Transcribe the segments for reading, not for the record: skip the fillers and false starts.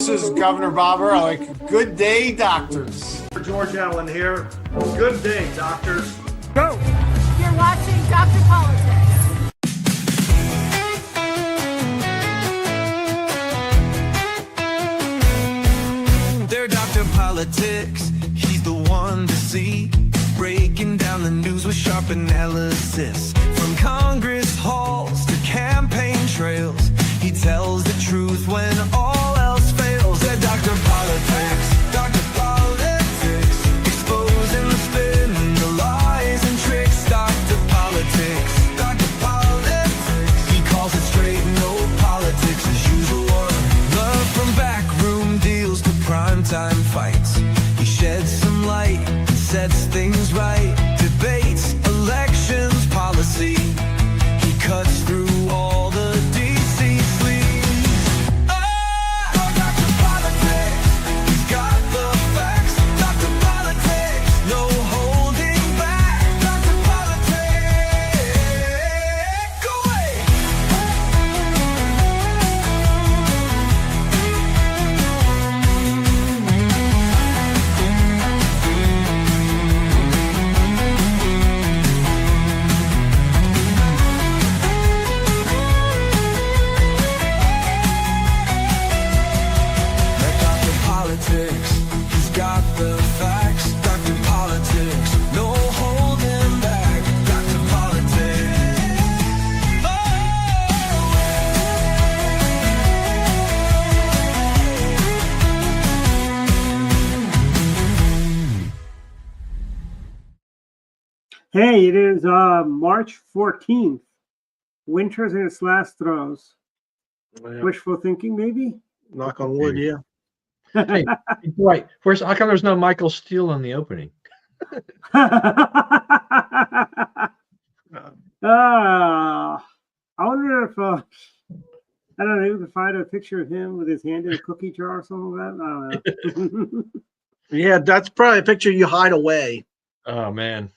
This is Governor Bobber. I like good day, doctors. George Allen here. Good day, doctors. Go! You're watching Dr. Politics. They're Dr. Politics. He's the one to see. Breaking down the news with sharp analysis. From Congress halls to campaign trails, he tells the truth when all else fails. They're Dr. Politics. Dr. Politics. Exposing the spin, the lies and tricks. Dr. Politics. Dr. Politics. He calls it straight, no politics as usual. Love from backroom deals to primetime fights. He sheds some light and sets things right. Debates, elections, policy. He cuts through all the DC sleaze. Oh, Dr. Politics. He's got the facts. Dr. Politics. No holding back. Dr. Politics. Go away. Dr. Politics, he's got the facts. Dr. Politics, no holding back. Dr. Politics. Hey, it is March 14th. Winter's in its last throes. Wishful thinking, maybe? Knock on wood, yeah. Hey, right. First, how come there's no Michael Steele in the opening? I wonder if, I don't know, you can find a picture of him with his hand in a cookie jar or something like that. I don't know. Yeah, that's probably a picture you hide away. Oh man.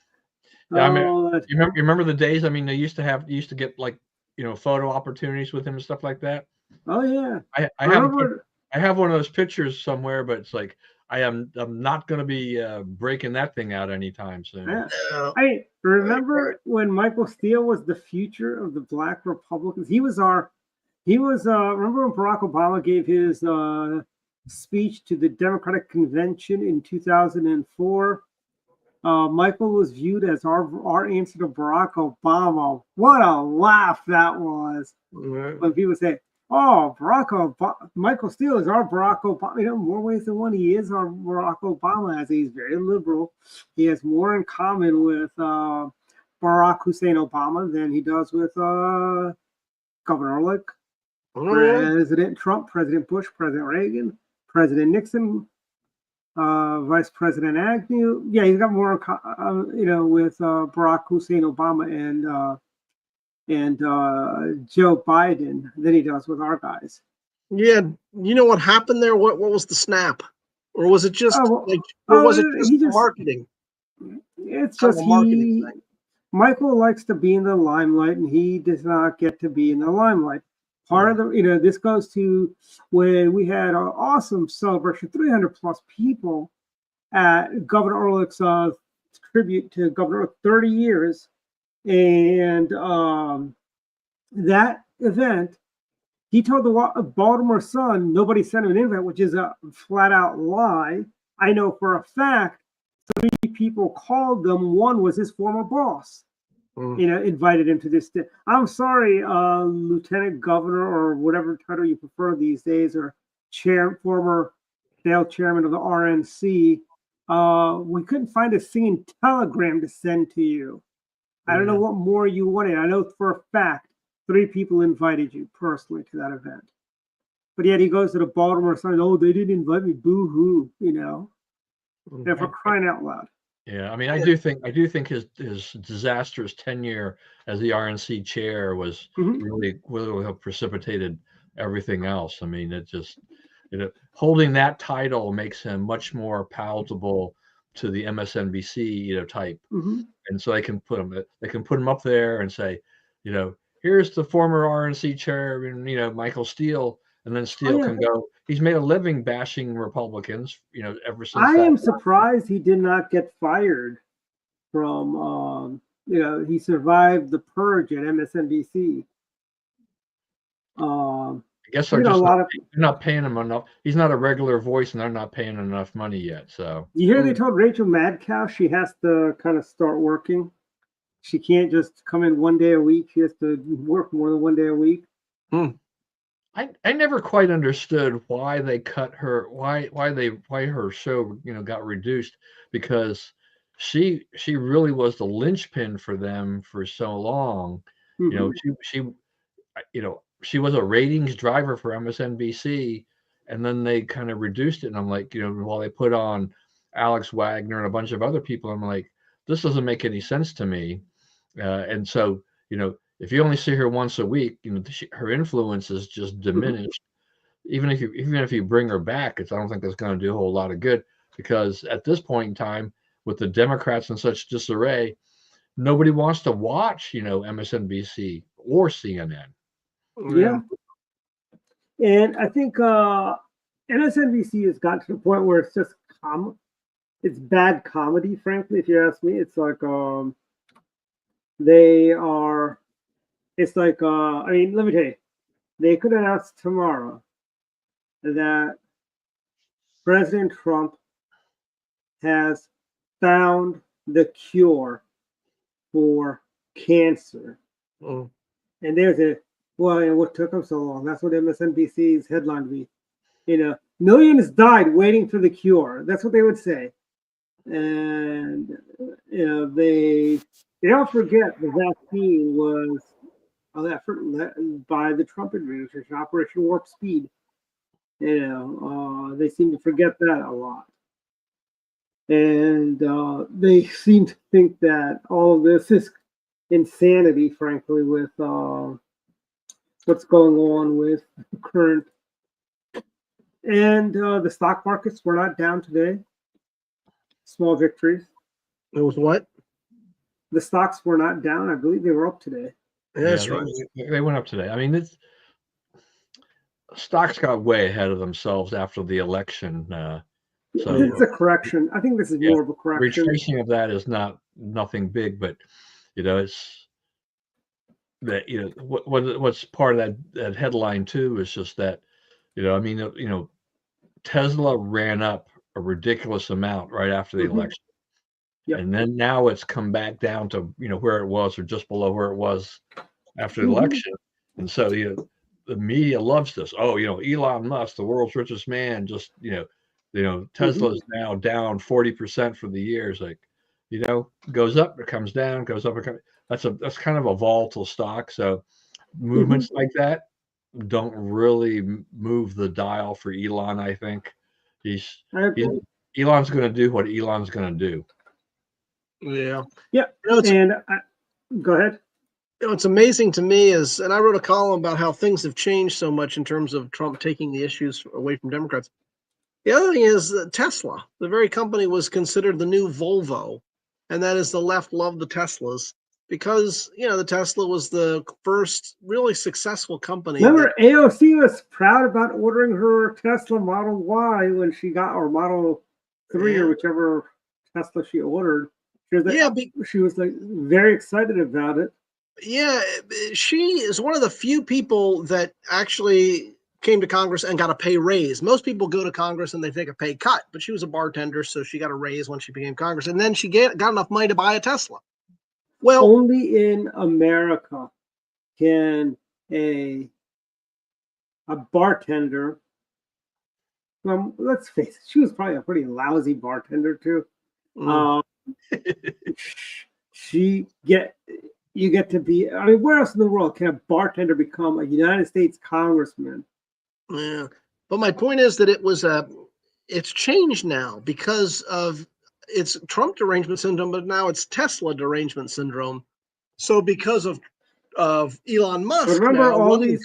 Yeah, I mean, Oh, that- you remember the days? I mean, they used to get like, photo opportunities with him and stuff like that. oh, yeah. I have one of those pictures somewhere, but it's like I'm not going to be breaking that thing out anytime soon. Yeah. I remember when Michael Steele was the future of the Black Republicans. Remember when Barack Obama gave his speech to the Democratic Convention in 2004? Michael was viewed as our answer to Barack Obama. What a laugh that was when people say, "Oh, Michael Steele is our Barack Obama." More ways than one, he is our Barack Obama. As he's very liberal, he has more in common with Barack Hussein Obama than he does with Governor Ehrlich, President Trump, President Bush, President Reagan, President Nixon, Vice President Agnew. Yeah, he's got more, with Barack Hussein Obama and Joe Biden than he does with our guys. Yeah, you know what happened there? What was the snap? Or was it just marketing? It's Kind just of a marketing thing. Michael likes to be in the limelight, and he does not get to be in the limelight. Part of the, this goes to when we had an awesome celebration, 300 plus people at Governor Ehrlich's tribute to Governor Ehrlich, 30 years. And that event, he told the Baltimore Sun nobody sent him an invite, which is a flat out lie. I know for a fact 3 people called them. One was his former boss. Invited him to this. I'm sorry, Lieutenant Governor or whatever title you prefer these days, or former failed chairman of the RNC. We couldn't find a singing telegram to send to you. I don't know what more you wanted. I know for a fact 3 people invited you personally to that event. But yet he goes to the Baltimore Sun. Oh, they didn't invite me. Boo hoo. And for crying out loud. Yeah, I mean, I do think his disastrous tenure as the RNC chair was really what precipitated everything else. I mean, it just holding that title makes him much more palatable to the MSNBC type, and so they can put him up there and say, here's the former RNC chair, Michael Steele, and then Steele can go, he's made a living bashing Republicans, ever since I that. am surprised he did not get fired from, he survived the purge at MSNBC. I guess they're a just lot of. they're not paying him enough. He's not a regular voice, and they're not paying him enough money yet. So You hear they told Rachel Madcow she has to kind of start working. She can't just come in one day a week. She has to work more than one day a week. I never quite understood why they cut her, why her show got reduced, because she really was the linchpin for them for so long. She was a ratings driver for MSNBC, and then they kind of reduced it. And I'm like, while they put on Alex Wagner and a bunch of other people, I'm like, this doesn't make any sense to me. And so, if you only see her once a week, her influence is just diminished. Even if you bring her back, I don't think that's going to do a whole lot of good, because at this point in time, with the Democrats in such disarray, nobody wants to watch, MSNBC or CNN. Yeah. And I think MSNBC has gotten to the point where it's just it's bad comedy, frankly, if you ask me. It's like I mean, let me tell you, they could announce tomorrow that President Trump has found the cure for cancer. And there's what took him so long? That's what MSNBC's headline would be. Millions died waiting for the cure. That's what they would say. And they don't forget the vaccine was by the Trump administration, Operation Warp Speed. They seem to forget that a lot. And they seem to think that all of this is insanity, frankly, with what's going on with the current. And the stock markets were not down today. Small victories. It was what? The stocks were not down. I believe they were up today. Yeah, that's right. They went up today. I mean, stocks got way ahead of themselves after the election. So it's a correction. I think this is more of a correction. Retracing of that is nothing big, but it's that what's part of that headline too is just that Tesla ran up a ridiculous amount right after the election. Yep. And then now it's come back down to where it was, or just below where it was after the election. And so the media loves this. Oh, Elon Musk, the world's richest man, just Tesla is now down 40% for the year. It's like, goes up, it comes down, goes up, it comes. That's kind of a volatile stock. So movements like that don't really move the dial for Elon. I think Elon's going to do what Elon's going to do. Yeah. Go ahead. What's amazing to me is, and I wrote a column about how things have changed so much in terms of Trump taking the issues away from Democrats. The other thing is Tesla, the very company, was considered the new Volvo, and that is the left loved the Teslas because the Tesla was the first really successful company. Remember, AOC was proud about ordering her Tesla Model Y when she got, or Model 3 or whichever Tesla she ordered. She was like very excited about it. Yeah, she is one of the few people that actually came to Congress and got a pay raise. Most people go to Congress and they take a pay cut, but she was a bartender, so she got a raise when she became Congress, and then she got enough money to buy a Tesla. Well, only in America can a bartender. Well, let's face it, she was probably a pretty lousy bartender too. You get to be. I mean, where else in the world can a bartender become a United States congressman? Yeah, but my point is that it's changed now because of it's Trump derangement syndrome, but now it's Tesla derangement syndrome. So because of Elon Musk, but remember all these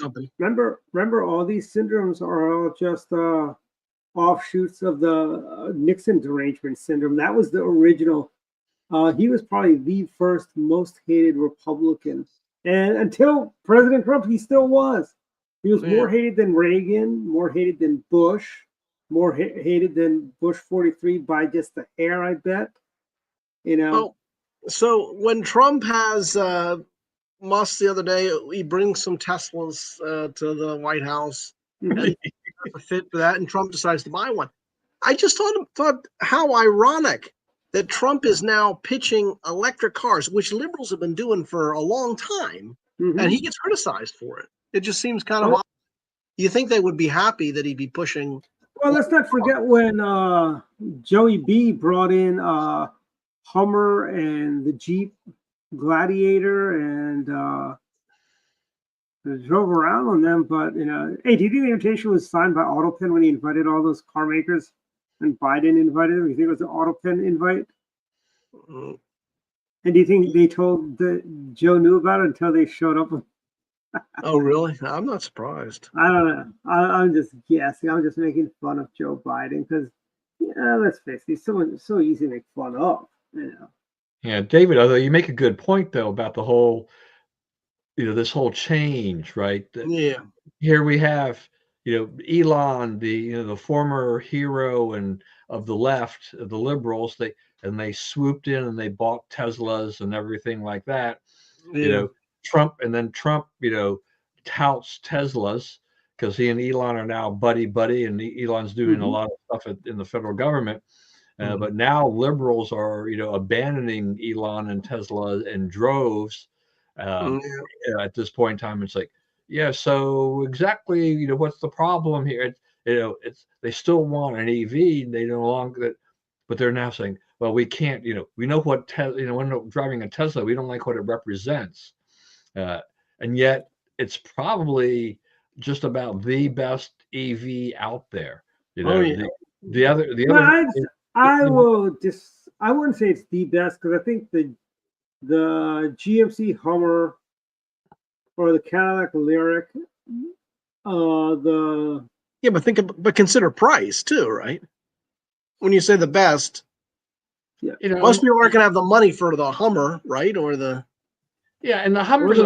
syndromes are all just offshoots of the Nixon derangement syndrome. That was the original. He was probably the first most hated Republican, and until President Trump, he still was. He was Yeah. more hated than Reagan, more hated than Bush, more hated than Bush 43 by just the hair, I bet. You know. Oh, so when Trump has Musk the other day, he brings some Teslas to the White House, Mhm. and a fit for that, and Trump decides to buy one. I just thought how ironic that Trump is now pitching electric cars, which liberals have been doing for a long time, and he gets criticized for it. It just seems kind of Well- odd. You think they would be happy that he'd be pushing? Well, let's not forget when Joey B brought in Hummer and the Jeep Gladiator and drove around on them. But hey, do you think the invitation was signed by AutoPen when he invited all those car makers and Biden invited them? You think it was an AutoPen invite? Mm, And do you think they told Joe knew about it until they showed up? Oh, really? I'm not surprised. I don't know. I'm just guessing. I'm just making fun of Joe Biden because, let's face it, he's so easy to make fun of. Yeah, David, although you make a good point though about the whole, this whole change, right? Yeah. Here we have, Elon, the former hero and of the left, the liberals, they swooped in and they bought Teslas and everything like that. Yeah. Trump, touts Teslas because he and Elon are now buddy, and Elon's doing a lot of stuff in the federal government. But now liberals are, abandoning Elon and Tesla in droves. At this point in time, it's like, yeah, so exactly, what's the problem here? It's they still want an EV. They no longer, but they're now saying, well, we can't, we know what when driving a Tesla, we don't like what it represents, and yet it's probably just about the best EV out there. Oh, yeah. The other, I wouldn't say it's the best because I think the GMC Hummer or the Cadillac Lyric, Yeah, but consider price too, right? When you say the best, most people aren't going to have the money for the Hummer, right? Or the and the Hummers,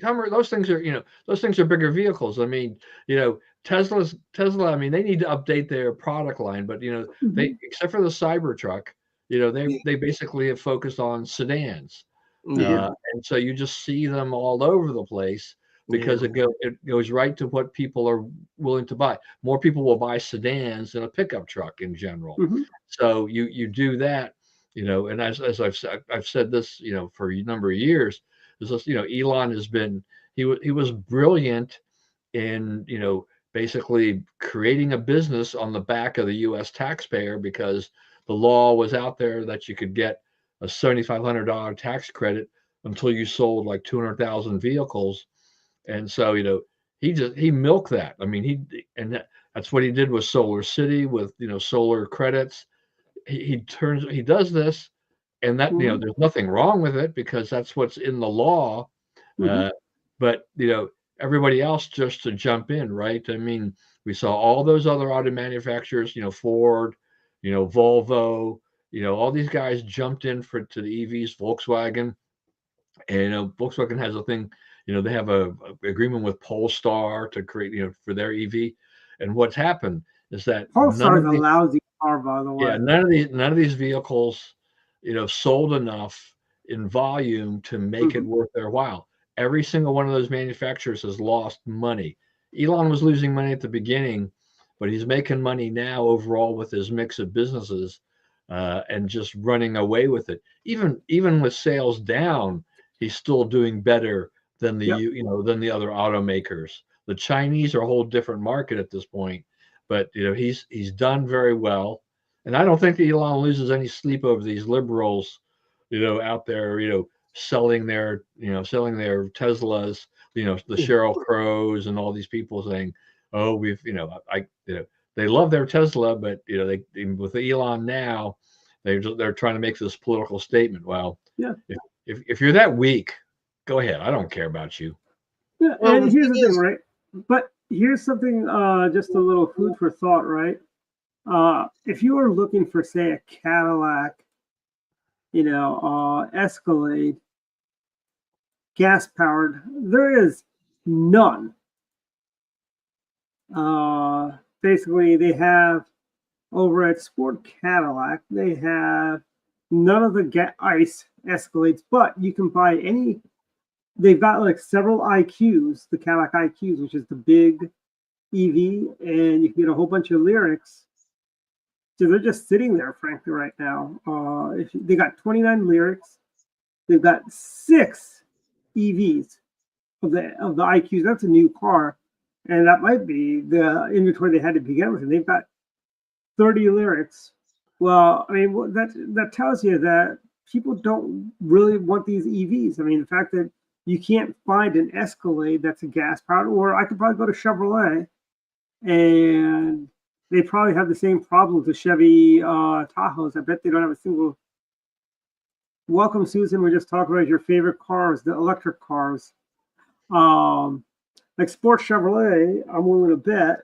Hummer, those things are bigger vehicles. I mean, Tesla. I mean, they need to update their product line, but they, except for the Cybertruck, they basically have focused on sedans, and so you just see them all over the place because it goes right to what people are willing to buy. More people will buy sedans than a pickup truck in general. So you do that. And as I've said this, for a number of years, is this, Elon has been, he was brilliant in, basically creating a business on the back of the U.S. taxpayer because the law was out there that you could get a $7,500 tax credit until you sold like 200,000 vehicles. And so, he milked that. I mean, that's what he did with Solar City with, solar credits. He does this, and that there's nothing wrong with it because that's what's in the law. But everybody else just to jump in, right? I mean, we saw all those other auto manufacturers, Ford, Volvo, all these guys jumped in to the EVs, Volkswagen, and Volkswagen has a thing, they have a agreement with Polestar to create, for their EV, and what's happened is that Polestar is a lousy car, by the way. Yeah, none of these vehicles, sold enough in volume to make it worth their while. Every single one of those manufacturers has lost money. Elon was losing money at the beginning, but he's making money now overall with his mix of businesses, and just running away with it. Even with sales down, he's still doing better than than the other automakers. The Chinese are a whole different market at this point, but he's done very well. And I don't think that Elon loses any sleep over these liberals, out there, selling their Teslas, the Sheryl Crows and all these people saying, oh, we've, they love their Tesla, but they with Elon now, they're trying to make this political statement. Well, if you're that weak, go ahead. I don't care about you. Yeah, and here's the thing, right? But here's something, just a little food for thought, right? If you were looking for, say, a Cadillac, Escalade, gas powered, there is none Basically, they have over at Sport Cadillac, they have none of the ICE Escalades, but you can buy any. They've got like several IQs, the Cadillac IQs, which is the big EV, and you can get a whole bunch of lyrics. So they're just sitting there, frankly, right now. They got 29 lyrics. They've got 6 EVs of the IQs. That's a new car, and that might be the inventory they had to begin with. And they've got 30 lyrics. Well, I mean, that tells you that people don't really want these EVs. I mean, the fact that you can't find an Escalade that's a gas powered, or I could probably go to Chevrolet, and they probably have the same problems with Chevy Tahoes. I bet they don't have a single. Welcome, Susan. We're just talking about your favorite cars, the electric cars. Like Sport Chevrolet, I'm willing to bet,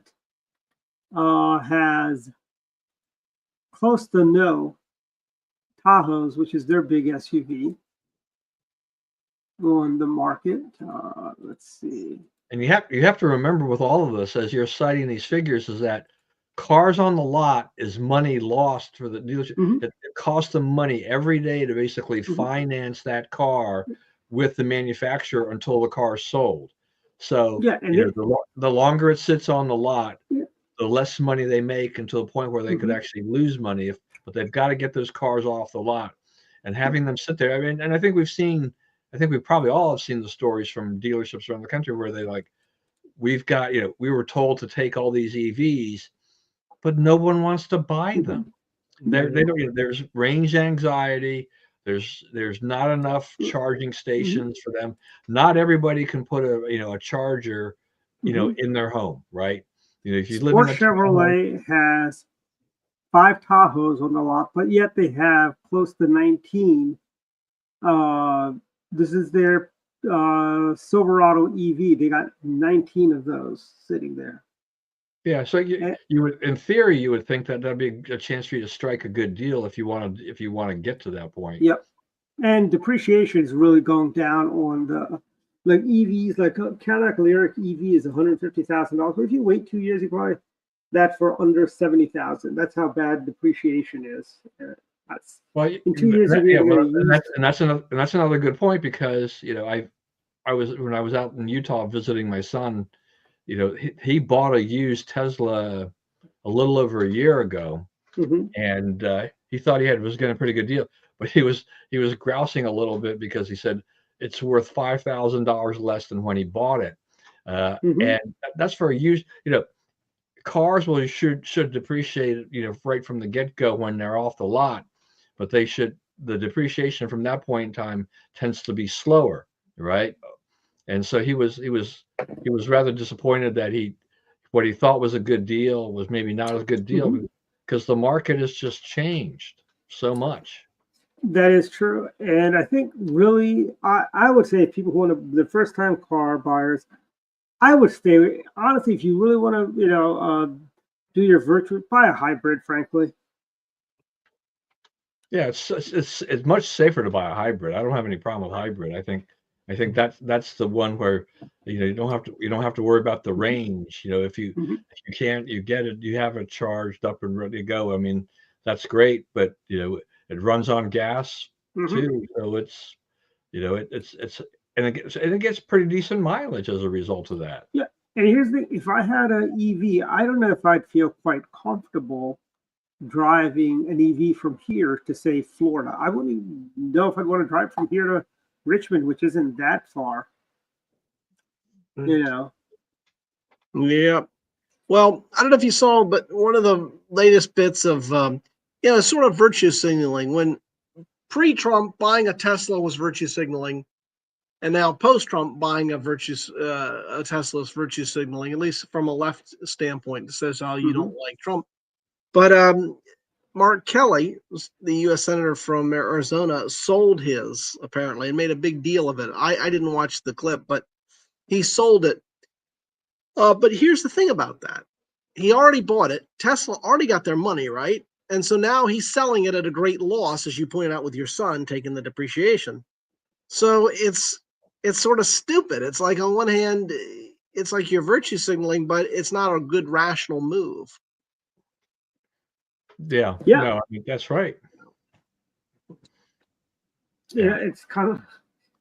has close to no Tahoes, which is their big SUV, on the market. Let's see. And you have to remember with all of this, as you're citing these figures, is that cars on the lot is money lost for the dealership. Mm-hmm. It costs them money every day to basically finance that car with the manufacturer until the car is sold. So yeah, and the longer it sits on the lot, the less money they make, until the point where they could actually lose money. But they've got to get those cars off the lot, and having them sit there. I mean, and I think we probably all have seen the stories from dealerships around the country where they we've got, we were told to take all these EVs, but no one wants to buy them. They don't. There's range anxiety. There's not enough charging stations for them. Not everybody can put a charger, in their home, right? If you live in a Chevrolet has 5 Tahoes on the lot, but yet they have close to 19. This is their Silverado EV. They got 19 of those sitting there. Yeah, so you would, in theory, you would think that that'd be a chance for you to strike a good deal if you want to get to that point. Yep, and depreciation is really going down on the EVs. Like a Cadillac Lyric EV is $150,000. But if you wait 2 years, you probably that for under $70,000. That's how bad depreciation is. That's in 2 years. And that's another good point, because I was, when I was out in Utah visiting my son. He bought a used Tesla a little over a year ago, and he thought he was getting a pretty good deal. But he was grousing a little bit because he said it's worth $5,000 less than when he bought it, and that's for a used. Cars should depreciate, right from the get-go when they're off the lot, but the depreciation from that point in time tends to be slower, right? And so he was rather disappointed that what he thought was a good deal was maybe not a good deal, because the market has just changed so much. That is true. And I think really, I would say if people who want the first time car buyers, I would stay, honestly, if you really want to, do your virtual, buy a hybrid, frankly. Yeah, it's much safer to buy a hybrid. I don't have any problem with hybrid. I think that's the one where you don't have to worry about the range. If you can't, you get it, you have it charged up and ready to go. I mean, that's great, but it runs on gas too, so it's it gets pretty decent mileage as a result of that. Yeah, and here's the if I had an EV, I don't know if I'd feel quite comfortable driving an EV from here to, say, Florida. I wouldn't even know if I'd want to drive from here to Richmond, which isn't that far. Yeah. Well, I don't know if you saw, but one of the latest bits of sort of virtue signaling. When pre-Trump, buying a Tesla was virtue signaling, and now post-Trump, buying a Tesla is virtue signaling, at least from a left standpoint. It says, "Oh, you don't like Trump." But Mark Kelly, the U.S. Senator from Arizona, sold his, apparently, and made a big deal of it. I didn't watch the clip, but he sold it. But here's the thing about that. He already bought it. Tesla already got their money, right? And so now he's selling it at a great loss, as you pointed out with your son, taking the depreciation. So it's sort of stupid. It's like, on one hand, it's like you're virtue signaling, but it's not a good rational move. Yeah. Yeah. No, I mean, that's right. Yeah, it's kind of.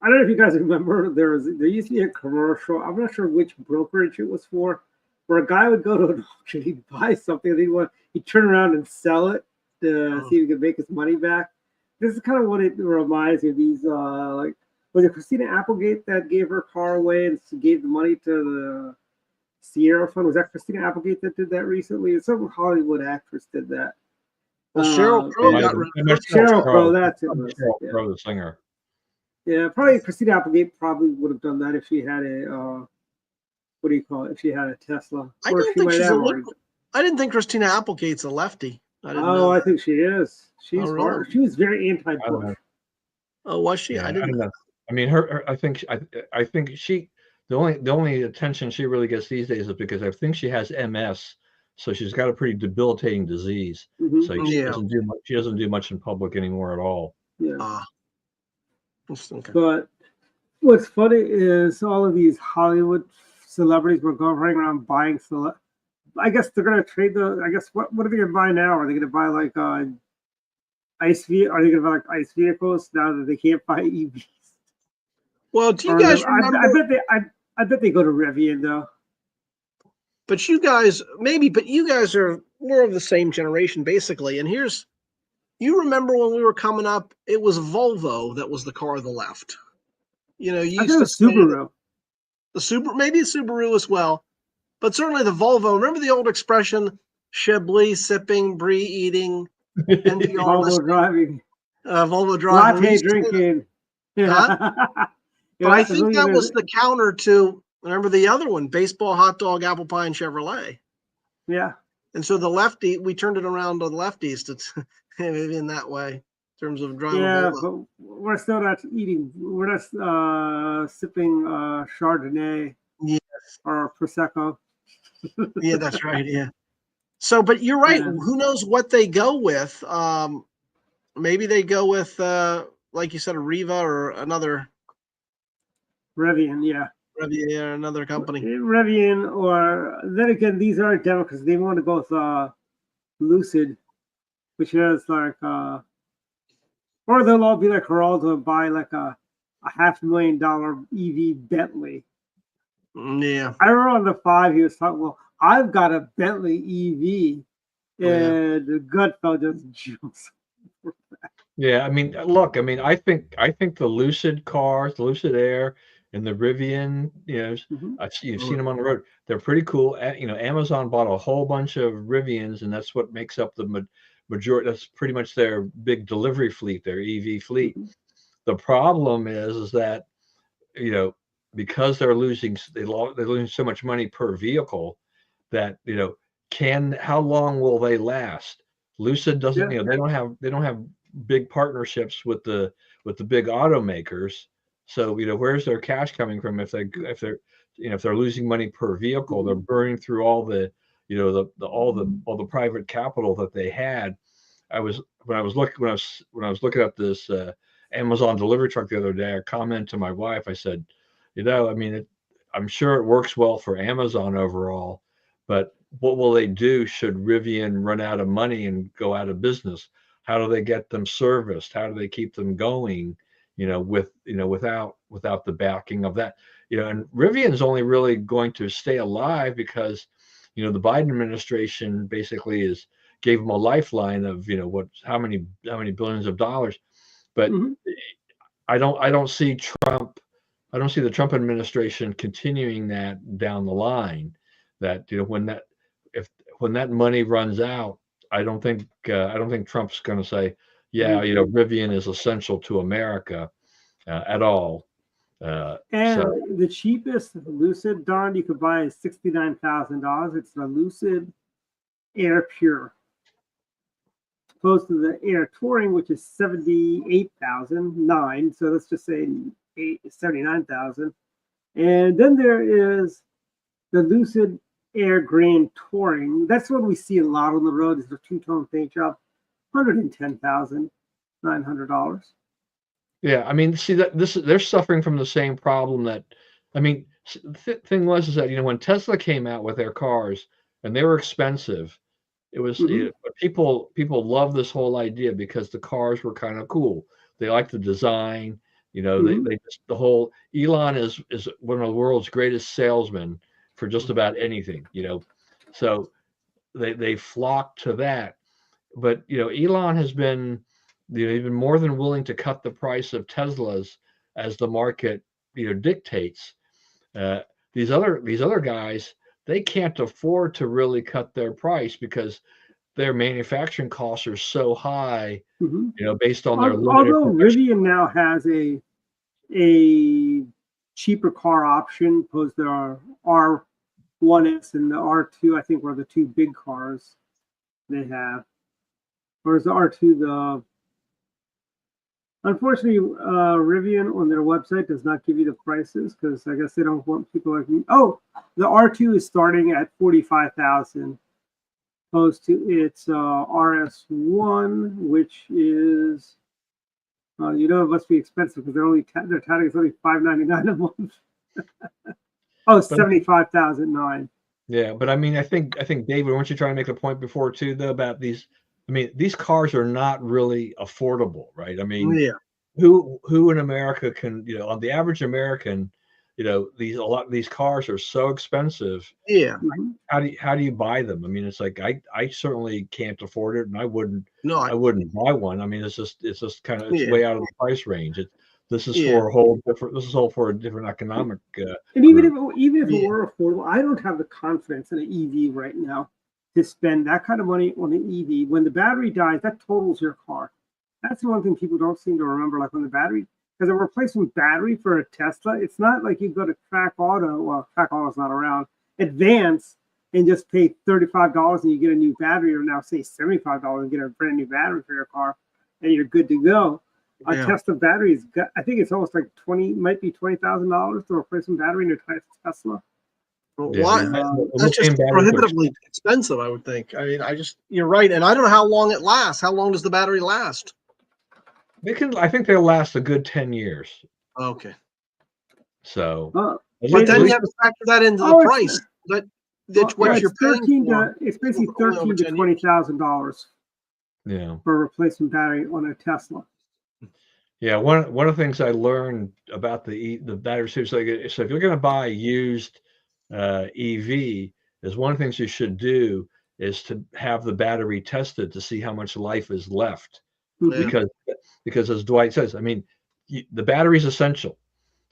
I don't know if you guys remember. There used to be a commercial. I'm not sure which brokerage it was for, where a guy would go to an auction, he'd buy something, and he'd turn around and sell it to see if he could make his money back. This is kind of what it reminds me of. These like, was it Christina Applegate that gave her car away and gave the money to the Sierra Fund? Was that Christina Applegate that did that recently? Some Hollywood actress did that. Well, Sheryl Crow got rid of it. Sheryl Crow, that's it. Sheryl Crow, the singer. Yeah, probably Christina Applegate probably would have done that if she had a what do you call it? If she had a Tesla. I don't think she's I didn't think Christina Applegate's a lefty. I didn't know. I think she is. She's really? hard. She was very anti-Bush. Oh, was she? Yeah, I didn't know. I mean, I think she the only attention she really gets these days is because I think she has MS, so she's got a pretty debilitating disease. Mhm. So she doesn't do much. She doesn't do much in public anymore at all. Yeah. Okay. But what's funny is all of these Hollywood celebrities were going around buying. I guess they're going to trade I guess what are they going to buy now? Are they going to buy like ice? Are they going to buy like ice vehicles now that they can't buy EVs? Well, do you guys remember? I bet they go to Rivian though. But you guys but you guys are more of the same generation basically. And you remember when we were coming up, it was Volvo that was the car of the left. You know, you I used think to Subaru. Maybe a Subaru as well, but certainly the Volvo. Remember the old expression, Chablis sipping, Brie eating, NPR Volvo driving. Volvo driving. Latte drinking. Huh? But I think that was the counter to, remember the other one, baseball, hot dog, apple pie, and Chevrolet. Yeah. And so we turned it around on lefties to maybe in that way, in terms of driving. Yeah, but we're still not eating. We're not sipping Chardonnay. Yes. Or Prosecco. Yeah, that's right. Yeah. So, but you're right. Yeah. Who knows what they go with? Maybe they go with, like you said, a Riva or another. Rivian, yeah. Rivian, another company. Rivian, or then again, these aren't Democrats. They want to go with Lucid, which has like, or they'll all be like Geraldo and buy like a $500,000 EV Bentley. Yeah. I remember on the 5, he was talking, well, I've got a Bentley EV, and the gut felt just jumps. Yeah, I mean, look, I think the Lucid cars, the Lucid Air, and the Rivian, you've seen them on the road. They're pretty cool. Amazon bought a whole bunch of Rivians, and that's what makes up the majority. That's pretty much their big delivery fleet, their EV fleet. Mm-hmm. The problem is that, because they're losing so much money per vehicle, that how long will they last? Lucid doesn't, they don't have big partnerships with the big automakers. So where's their cash coming from if they're losing money per vehicle? They're burning through all the private capital that they had. When I was looking at this Amazon delivery truck the other day, I commented to my wife. I said, I'm sure it works well for Amazon overall, but what will they do should Rivian run out of money and go out of business? How do they get them serviced? How do they keep them going? Without the backing of that, and Rivian's only really going to stay alive because, the Biden administration basically gave them a lifeline of, how many billions of dollars, but mm-hmm. I don't see the Trump administration continuing that down the line. That when that money runs out, I don't think Trump's going to say, Rivian is essential to America at all. The cheapest Lucid, Don, you could buy is $69,000. It's the Lucid Air Pure, opposed to the Air Touring, which is $78,009. So let's just say $79,000. And then there is the Lucid Air Grand Touring. That's what we see a lot on the road. Is the two-tone paint job, $110,900. Yeah, see that they're suffering from the same problem that, the thing was is that when Tesla came out with their cars and they were expensive, it was people love this whole idea because the cars were kind of cool. They like the design. They just the whole Elon is one of the world's greatest salesmen for just about anything. So they flock to that. But Elon has been even more than willing to cut the price of Teslas as the market dictates. These other guys, they can't afford to really cut their price because their manufacturing costs are so high, based on their limited Although production. Rivian now has a cheaper car option, opposed to our R1S and the R2, I think, were the two big cars they have. Or is the R2 unfortunately, Rivian on their website does not give you the prices because I guess they don't want people like me. Oh, the R2 is starting at $45,000, opposed to its RS1, which is it must be expensive because they're touting it's only $599 a month. Oh, 75,009. Yeah, but I mean, I think David, weren't you trying to make a point before too, though, about these? I mean, these cars are not really affordable, right? I mean, who in America can, on the average American, a lot of these cars are so expensive. Yeah. How do you buy them? I mean, it's like I certainly can't afford it, and I wouldn't buy one. I mean, it's just kind of way out of the price range. This is all for a different economic. And even if it were affordable, I don't have the confidence in an EV right now to spend that kind of money on an EV. When the battery dies, that totals your car. That's the one thing people don't seem to remember. Like when the battery, because a replacement battery for a Tesla, it's not like you go to Track Auto. Well, Track Auto's not around. Advance and just pay $35 and you get a new battery, or now say $75 and get a brand new battery for your car, and you're good to go. A Tesla battery is, I think it's almost like $20,000 to replace some battery in a Tesla. Why? That's just prohibitively expensive, I would think. I mean, you're right. And I don't know how long it lasts. How long does the battery last? I think they'll last a good 10 years. Okay. So, but then you have to factor that into the price. That's what you're paying for. It's basically $13,000 to $20,000. Yeah. For a replacement battery on a Tesla. Yeah, one of the things I learned about the battery series, so if you're going to buy a used EV, is one of the things you should do is to have the battery tested to see how much life is left, because as Dwight says, I mean, the battery is essential.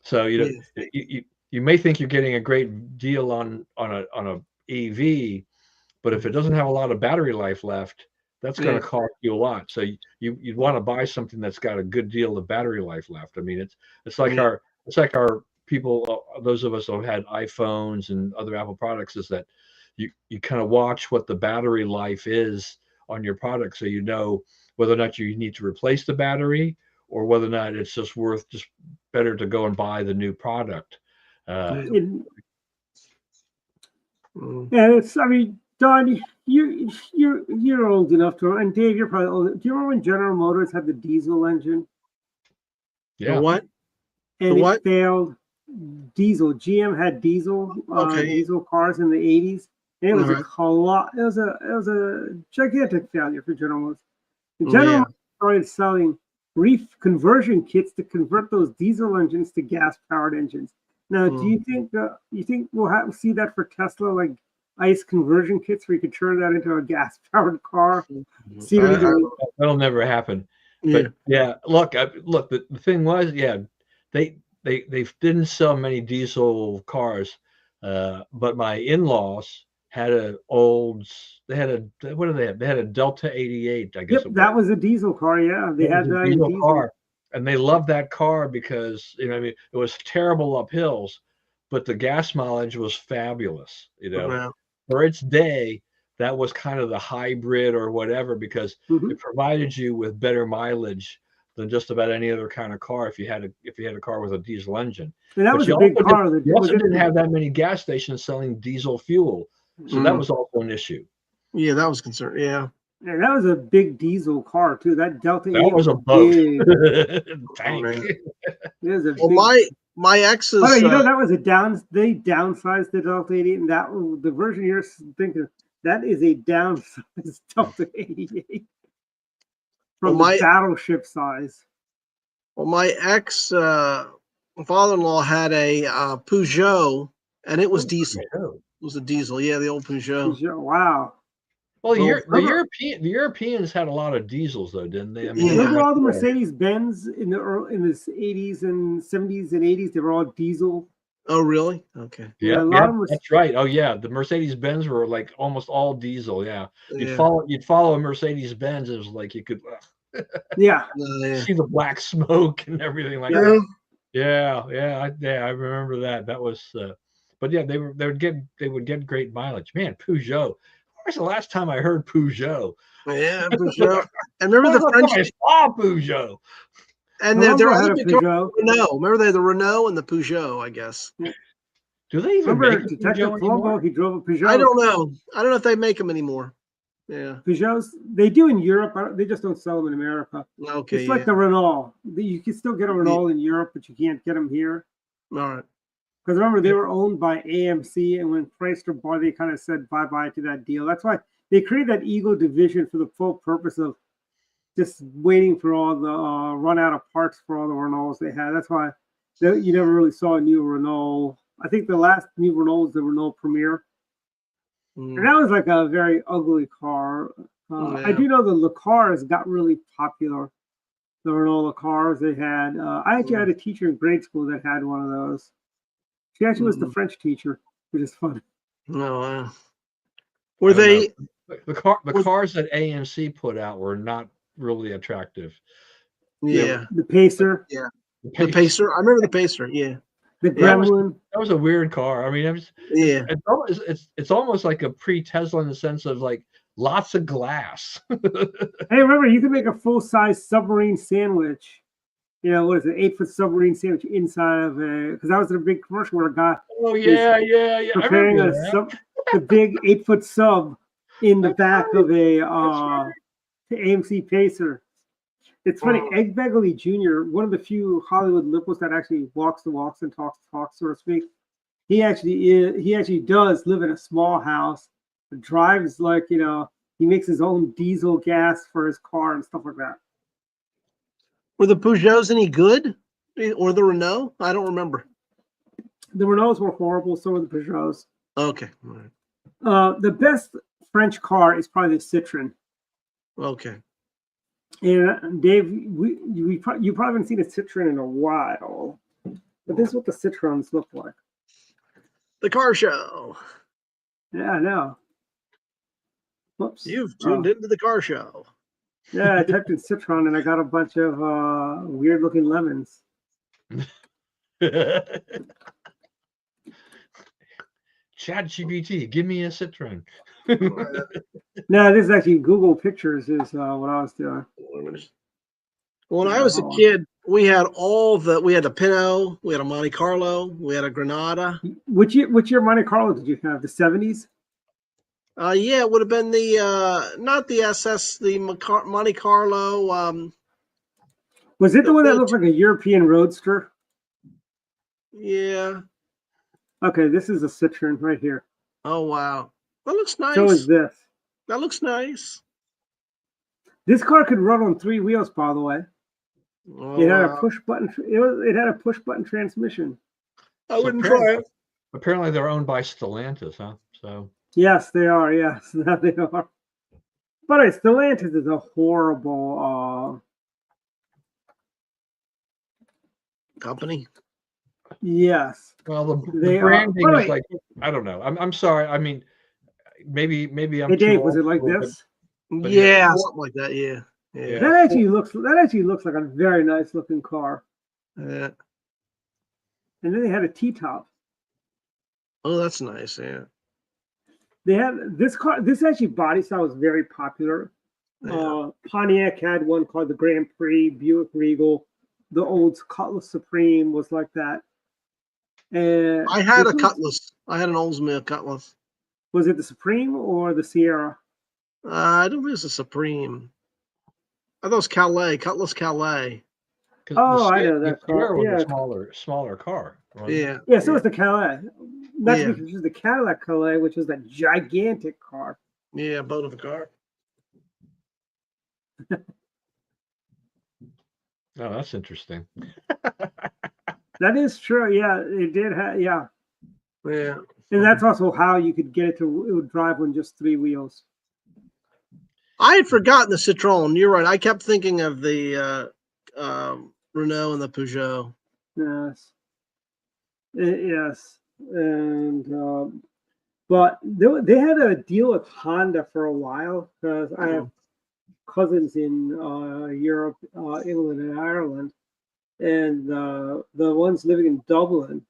So you may think you're getting a great deal on a EV, but if it doesn't have a lot of battery life left, that's going to cost you a lot. So you'd want to buy something that's got a good deal of battery life left. I mean, it's like our people, those of us who have had iPhones and other Apple products, is that you kind of watch what the battery life is on your product, so you know whether or not you need to replace the battery or whether or not it's just better to go and buy the new product. I mean, Don, you're old enough to, and Dave, you're probably old. Do you remember when General Motors had the diesel engine? Yeah. The what? And it failed. Diesel. GM had diesel cars in the 80s. And it was it was a gigantic failure for General Motors. General Motors started selling conversion kits to convert those diesel engines to gas-powered engines. Now, do you think we'll see that for Tesla, like ICE conversion kits, where you could turn that into a gas-powered car? That'll never happen. But look, the thing was, they didn't sell many diesel cars, but my in-laws had they had a Delta 88, I guess. Yep, that was a diesel car. Yeah, they had that diesel car, and they loved that car because I mean, it was terrible up hills, but the gas mileage was fabulous. For its day, that was kind of the hybrid or whatever, because it provided you with better mileage than just about any other kind of car if you had a car with a diesel engine. And that was a big car. You also didn't have that many gas stations selling diesel fuel, so that was also an issue. Yeah, that was concerned. Yeah. Yeah, that was a big diesel car too. That Delta 8 was a boat. My My ex's. Oh, you know that was a down. They downsized the Delta 88, and that the version you're thinking that is a downsized Delta 88 from the battleship size. Well, my ex father-in-law had a Peugeot, and it was diesel. It was a diesel, yeah, the old Peugeot. Wow. Well, the Europeans had a lot of diesels, though, didn't they? I mean, remember all the Mercedes Benz in the 80s and 70s and 80s? They were all diesel. Oh, really? Okay. Yeah, a lot of that's right. Oh, yeah, the Mercedes Benz were like almost all diesel. Yeah, you'd follow a Mercedes Benz. It was like you could, see the black smoke and everything like that. Yeah, I remember that. That was, but yeah, they would get great mileage. Man, Peugeot. Where's the last time I heard Peugeot? Yeah, Peugeot. And remember the French? I saw Peugeot. And they're Renault. Remember they had the Renault and the Peugeot, I guess. Do they even remember make Detective Colombo? He drove a Peugeot. I don't know. I don't know if they make them anymore. Yeah, Peugeots. They do in Europe. They just don't sell them in America. Okay, it's like the Renault. You can still get a Renault in Europe, but you can't get them here. All right. Because remember, they were owned by AMC, and when Chrysler bought, they kind of said bye-bye to that deal. That's why they created that Eagle division for the full purpose of just waiting for all the run out of parts for all the Renaults they had. That's why you never really saw a new Renault. I think the last new Renault was the Renault Premier. And that was like a very ugly car. I do know the Le Cars got really popular. The Renault Le Cars they had. I actually had a teacher in grade school that had one of those. She actually was the French teacher, which is fun. No, wow. Were they the cars that AMC put out were not really attractive? Yeah, the Pacer. Yeah, the Pacer. I remember the Pacer. Yeah, the Gremlin. That was a weird car. I mean, it's almost like a pre-Tesla in the sense of like lots of glass. Hey, remember you could make a full-size submarine sandwich. You know, what is it, 8-foot submarine sandwich inside of a, because that was a big commercial where a guy preparing the big 8-foot sub in the back of a AMC Pacer. It's funny, Ed Begley Jr., one of the few Hollywood liberals that actually walks the walks and talks the talks, so to speak. He actually does live in a small house, drives like, he makes his own diesel gas for his car and stuff like that. Were the Peugeots any good? Or the Renault? I don't remember. The Renaults were horrible. So were the Peugeots. Okay. All right. The best French car is probably the Citroen. Okay. And Dave, you probably haven't seen a Citroen in a while. But this is what the Citroens look like. The car show. Yeah, I know. Whoops. You've tuned into the car show. Yeah, I typed in Citron and I got a bunch of weird looking lemons. ChatGPT, give me a Citroen. No, this is actually Google Pictures is what I was doing. When I was a kid, we had we had a Pinot, we had a Monte Carlo, we had a Granada. Which year Monte Carlo did you have? The 70s? Yeah, it would have been the not the SS, the Monte Carlo. Was it the one that looked like a European Roadster? Yeah. Okay, this is a Citroen right here. Oh wow, that looks nice. So is this. That looks nice. This car could run on 3 wheels, by the way. Oh, it had a push button. It had a push button transmission. I wouldn't try it. Apparently, they're owned by Stellantis, huh? So. Yes, they are. Yes, they are. But Stellantis is a horrible company. Yes. Well, the branding is like, I don't know. I'm sorry. I mean, maybe I'm. Hey, Dave, was it like this? Yeah, something like that. Yeah. Yeah. That actually looks like a very nice looking car. Yeah. And then they had a T-top. Oh, that's nice. Yeah. They had this car. This actually body style was very popular. Yeah. Pontiac had one called the Grand Prix. Buick Regal, the old Cutlass Supreme was like that. And I had a Cutlass. I had an Oldsmobile Cutlass. Was it the Supreme or the Sierra? I don't think it's a Supreme. I thought it was Calais. Cutlass Calais. Oh, I know The that car. Sierra was Yeah, a smaller car. Wasn't it? Yeah. yeah. So was the Cadillac. Not to Yeah. be confused with the Cadillac Calais, which was that gigantic car. Yeah, boat of a car. Oh, that's interesting. That is true. Yeah, it did have. Yeah, Yeah. and that's also how you could get it to. It would drive on just 3 wheels. I had forgotten the Citroen. You're right. I kept thinking of the Renault and the Peugeot. Yes. Yes, and but they had a deal with Honda for a while because I have cousins in Europe, England, and Ireland, and the ones living in Dublin,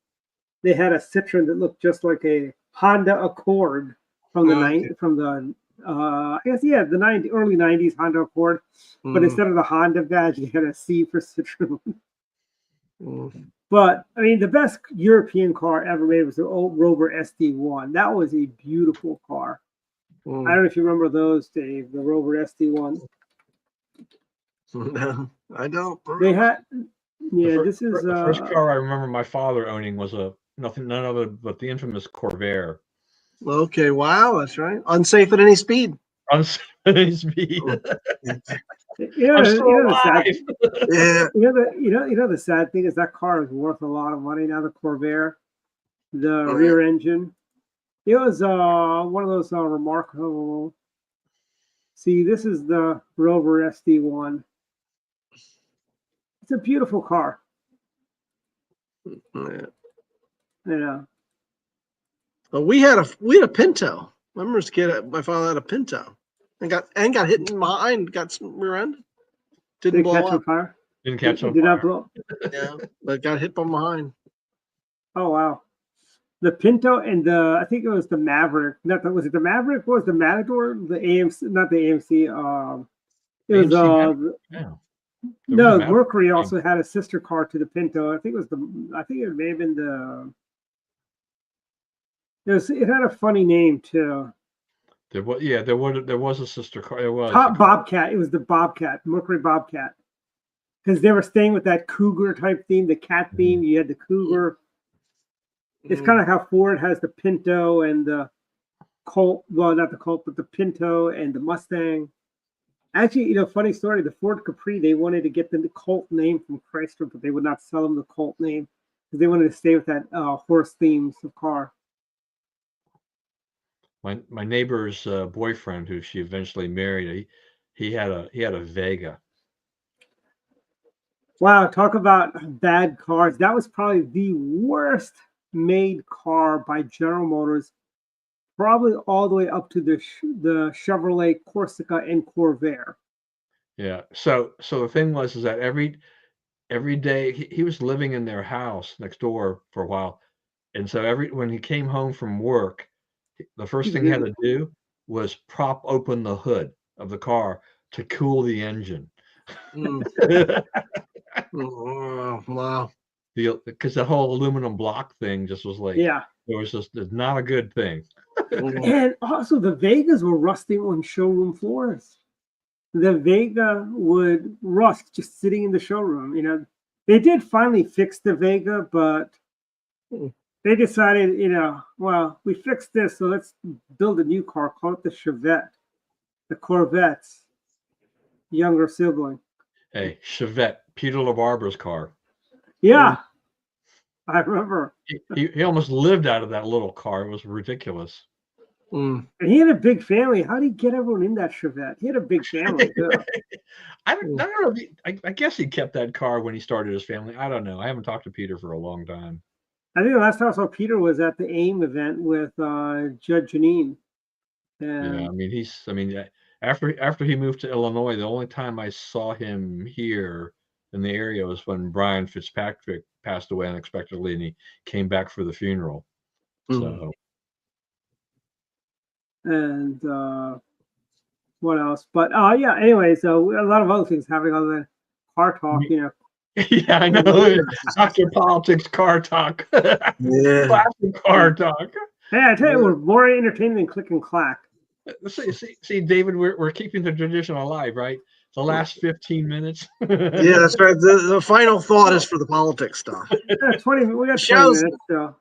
they had a Citroen that looked just like a Honda Accord from the I guess the early 90s Honda Accord, but instead of the Honda badge, they had a C for Citroen. But I mean, the best European car ever made was the old Rover SD1. That was a beautiful car. I don't know if you remember those, Dave. The Rover SD1. No, I don't. They had, yeah. The first car I remember my father owning was none other but the infamous Corvair. Okay, wow, that's right. Unsafe at any speed. Unsafe speed. Yeah. The sad thing is that car is worth a lot of money now. The Corvair, the rear engine. It was one of those remarkable. See, this is the Rover SD1. It's a beautiful car. Yeah. Yeah. Well, we had a Pinto. I remember as a kid, my father had a Pinto and got hit in behind, got some rear end. Didn't blow catch up. Fire? Didn't catch on Did fire. not blow. Yeah, but got hit from behind. Oh wow. The Pinto and I think it was the Maverick. Was it the Maverick? What was the Matador? The AMC, not the AMC. It was Yeah. No, Mercury also had a sister car to the Pinto. I think it may have been the. It had a funny name too. There was a sister car. It was Bobcat. It was the Bobcat, Mercury Bobcat, because they were staying with that cougar type theme, the cat theme. You had the cougar. It's kind of how Ford has the Pinto and the Colt. Well, not the Colt, but the Pinto and the Mustang. Actually, funny story. The Ford Capri, they wanted to get the Colt name from Chrysler, but they would not sell them the Colt name because they wanted to stay with that horse themes of car. My neighbor's boyfriend, who she eventually married, he had a Vega. Wow, talk about bad cars. That was probably the worst made car by General Motors, probably all the way up to the Chevrolet Corsica and Corvair. Yeah. So the thing was is that every day he was living in their house next door for a while, and so when he came home from work, the first thing he had to do was prop open the hood of the car to cool the engine. Oh, wow. Because the whole aluminum block thing just was like, it was just not a good thing. And also the Vegas were rusting on showroom floors. The Vega would rust just sitting in the showroom. They did finally fix the Vega, but they decided, well, we fixed this, so let's build a new car, call it the Chevette, the Corvette's younger sibling. Hey, Chevette, Peter LaBarber's car. Yeah, I remember. He almost lived out of that little car. It was ridiculous. And he had a big family. How did he get everyone in that Chevette? He had a big family too. I don't know. I guess he kept that car when he started his family. I don't know. I haven't talked to Peter for a long time. I think the last time I saw Peter was at the AIM event with Judge Janine. Yeah, I mean, after he moved to Illinois, the only time I saw him here in the area was when Brian Fitzpatrick passed away unexpectedly, and he came back for the funeral. So. And what else? But yeah. Anyway, so a lot of other things happening other than car talk. Yeah, I know. Dr. Politics car talk. Yeah. Classic car talk. Hey, I tell you, we're more entertaining than click and clack. See, David, we're keeping the tradition alive, right? the last 15 minutes. Yeah, that's right. The final thought is for the politics stuff. Yeah, 20. We got 20 Shows- minutes. So.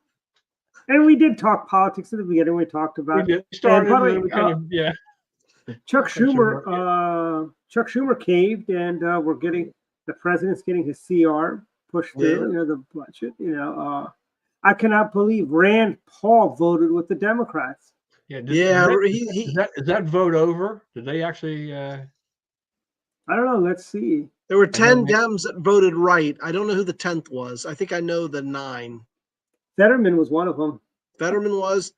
And we did talk politics at the beginning. We talked We about did started, by the and then way, we kind of, yeah. Chuck Okay, sure, Chuck Schumer caved, and we're getting the president's getting his CR pushed through. Yeah. The budget. I cannot believe Rand Paul voted with the Democrats. Yeah, is that vote over? Did they actually? I don't know. Let's see. There were know 10 they- Dems that voted right. I don't know who the 10th was. I think I know the 9. Fetterman was one of them. Fetterman was.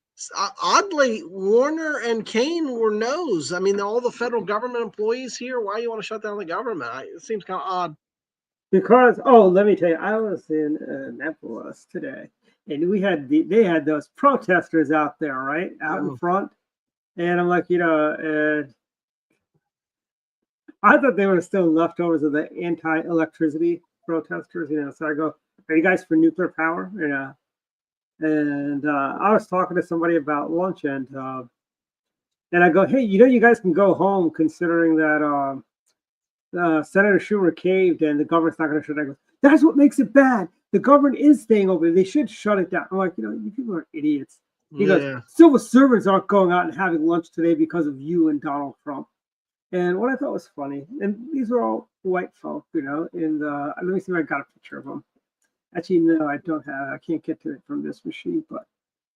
Oddly, Warner and Kane were no's. I mean, all the federal government employees here. Why you want to shut down the government? It seems kind of odd. Because let me tell you, I was in Annapolis today, and we had they had those protesters out there, right, out in front, and I'm like, I thought they were still leftovers of the anti-electricity protesters, So I go, "Are you guys for nuclear power?" And I was talking to somebody about lunch, and I go, "Hey, you guys can go home, considering that Senator Schumer caved and the government's not going to shut it down." That's what makes it bad. The government is staying open. They should shut it down. I'm like, you people are idiots. He goes, civil servants aren't going out and having lunch today because of you and Donald Trump. And what I thought was funny, and these were all white folk, let me see if I got a picture of them. Actually, no, I don't have. I can't get to it from this machine, but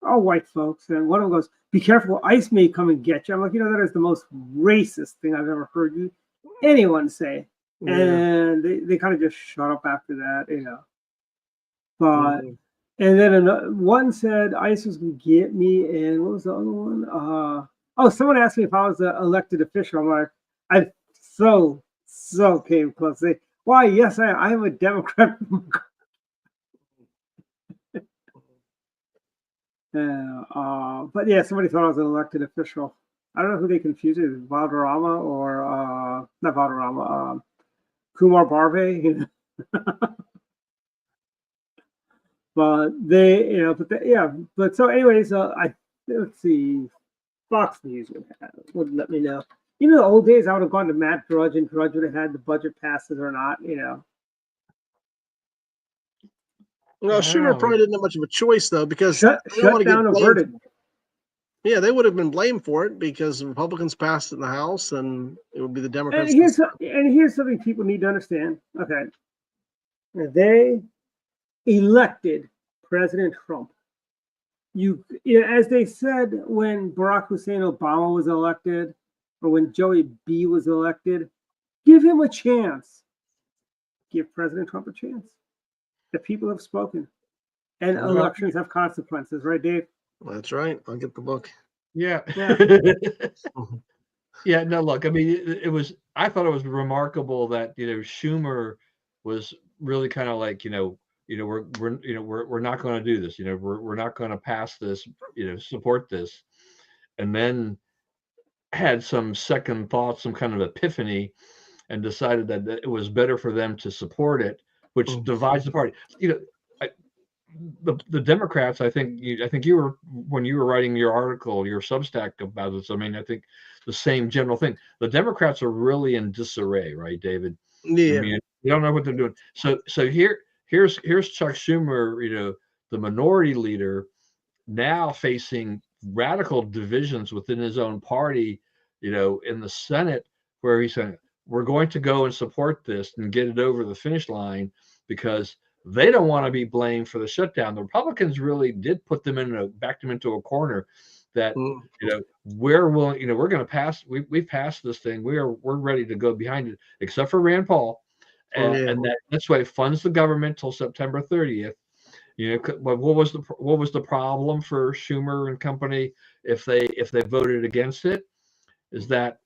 all white folks. And one of them goes, "Be careful, ICE may come and get you." I'm like, that is the most racist thing I've ever heard anyone say. Yeah. And they kind of just shut up after that, But and then one said ICE was going to get me, and what was the other one? Someone asked me if I was an elected official. I'm like, I so came close. Say, why? Yes, I am a Democrat. But yeah, somebody thought I was an elected official. I don't know who they confused it with, Valderrama or not Valderrama, Kumar Barve. But they, but so anyways, let's see, Fox News would let me know. The old days I would have gone to Matt Drudge, and Drudge would have had the budget passes or not, Well, Schumer probably didn't have much of a choice, though, because shut down averted. Yeah, they would have been blamed for it because the Republicans passed it in the House, and it would be the Democrats. And here's something people need to understand. Okay, they elected President Trump. As they said when Barack Hussein Obama was elected, or when Joey B was elected, give him a chance. Give President Trump a chance. The people have spoken, and elections have consequences, right, Dave? That's right. I'll get the book. Yeah. Yeah. No, look, I mean, I thought it was remarkable that, Schumer was really kind of like, we're not going to do this, we're not going to pass this, support this. And then had some second thoughts, some kind of epiphany, and decided that it was better for them to support it, which divides the party. The Democrats, I think you were, when you were writing your article, your Substack about this, I mean, I think the same general thing. The Democrats are really in disarray, right, David? Yeah. I mean, you don't know what they're doing. So here's Chuck Schumer, the minority leader, now facing radical divisions within his own party, in the Senate, where he's saying, we're going to go and support this and get it over the finish line because they don't want to be blamed for the shutdown. The Republicans really did put them backed them into a corner that, we're willing, we're going to pass, we've passed this thing. We're ready to go behind it, except for Rand Paul. And that's why it funds the government till September 30th. What was the problem for Schumer and company if they voted against it? Is that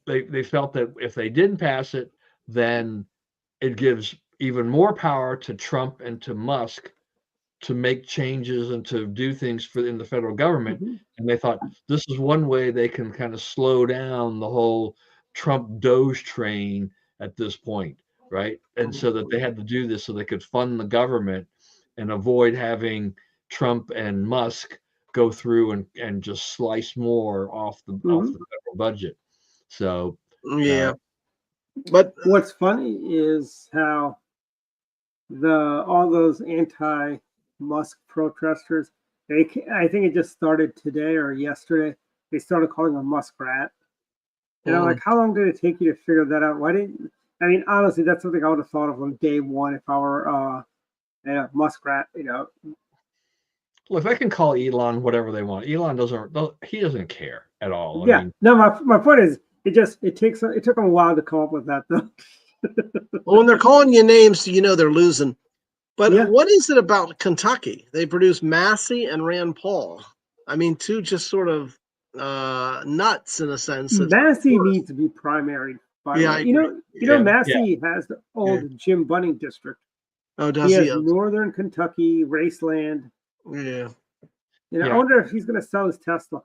they felt that if they didn't pass it, then it gives even more power to Trump and to Musk to make changes and to do things in the federal government. And they thought this is one way they can kind of slow down the whole Trump Doge train at this point, right? And so that they had to do this so they could fund the government and avoid having Trump and Musk go through and just slice more off the federal budget. So But What's funny is how all those anti-Musk protesters, I think it just started today or yesterday. They started calling him muskrat. And I'm like, how long did it take you to figure that out? Why didn't I mean, honestly, that's something I would have thought of on day one if I were muskrat. Look, they can call Elon whatever they want. Elon he doesn't care at all. I Yeah. mean, No, my point is, it took them a while to come up with that though. well, when they're calling you names, you know they're losing. But Yeah. what is it about Kentucky? They produce Massey and Rand Paul. I mean, two just sort of nuts in a sense. Massey needs to be primaried. By the way, I agree. Massey has the old Jim Bunning district. Oh, He does he? has northern Kentucky, Raceland. Yeah. I wonder if he's going to sell his Tesla.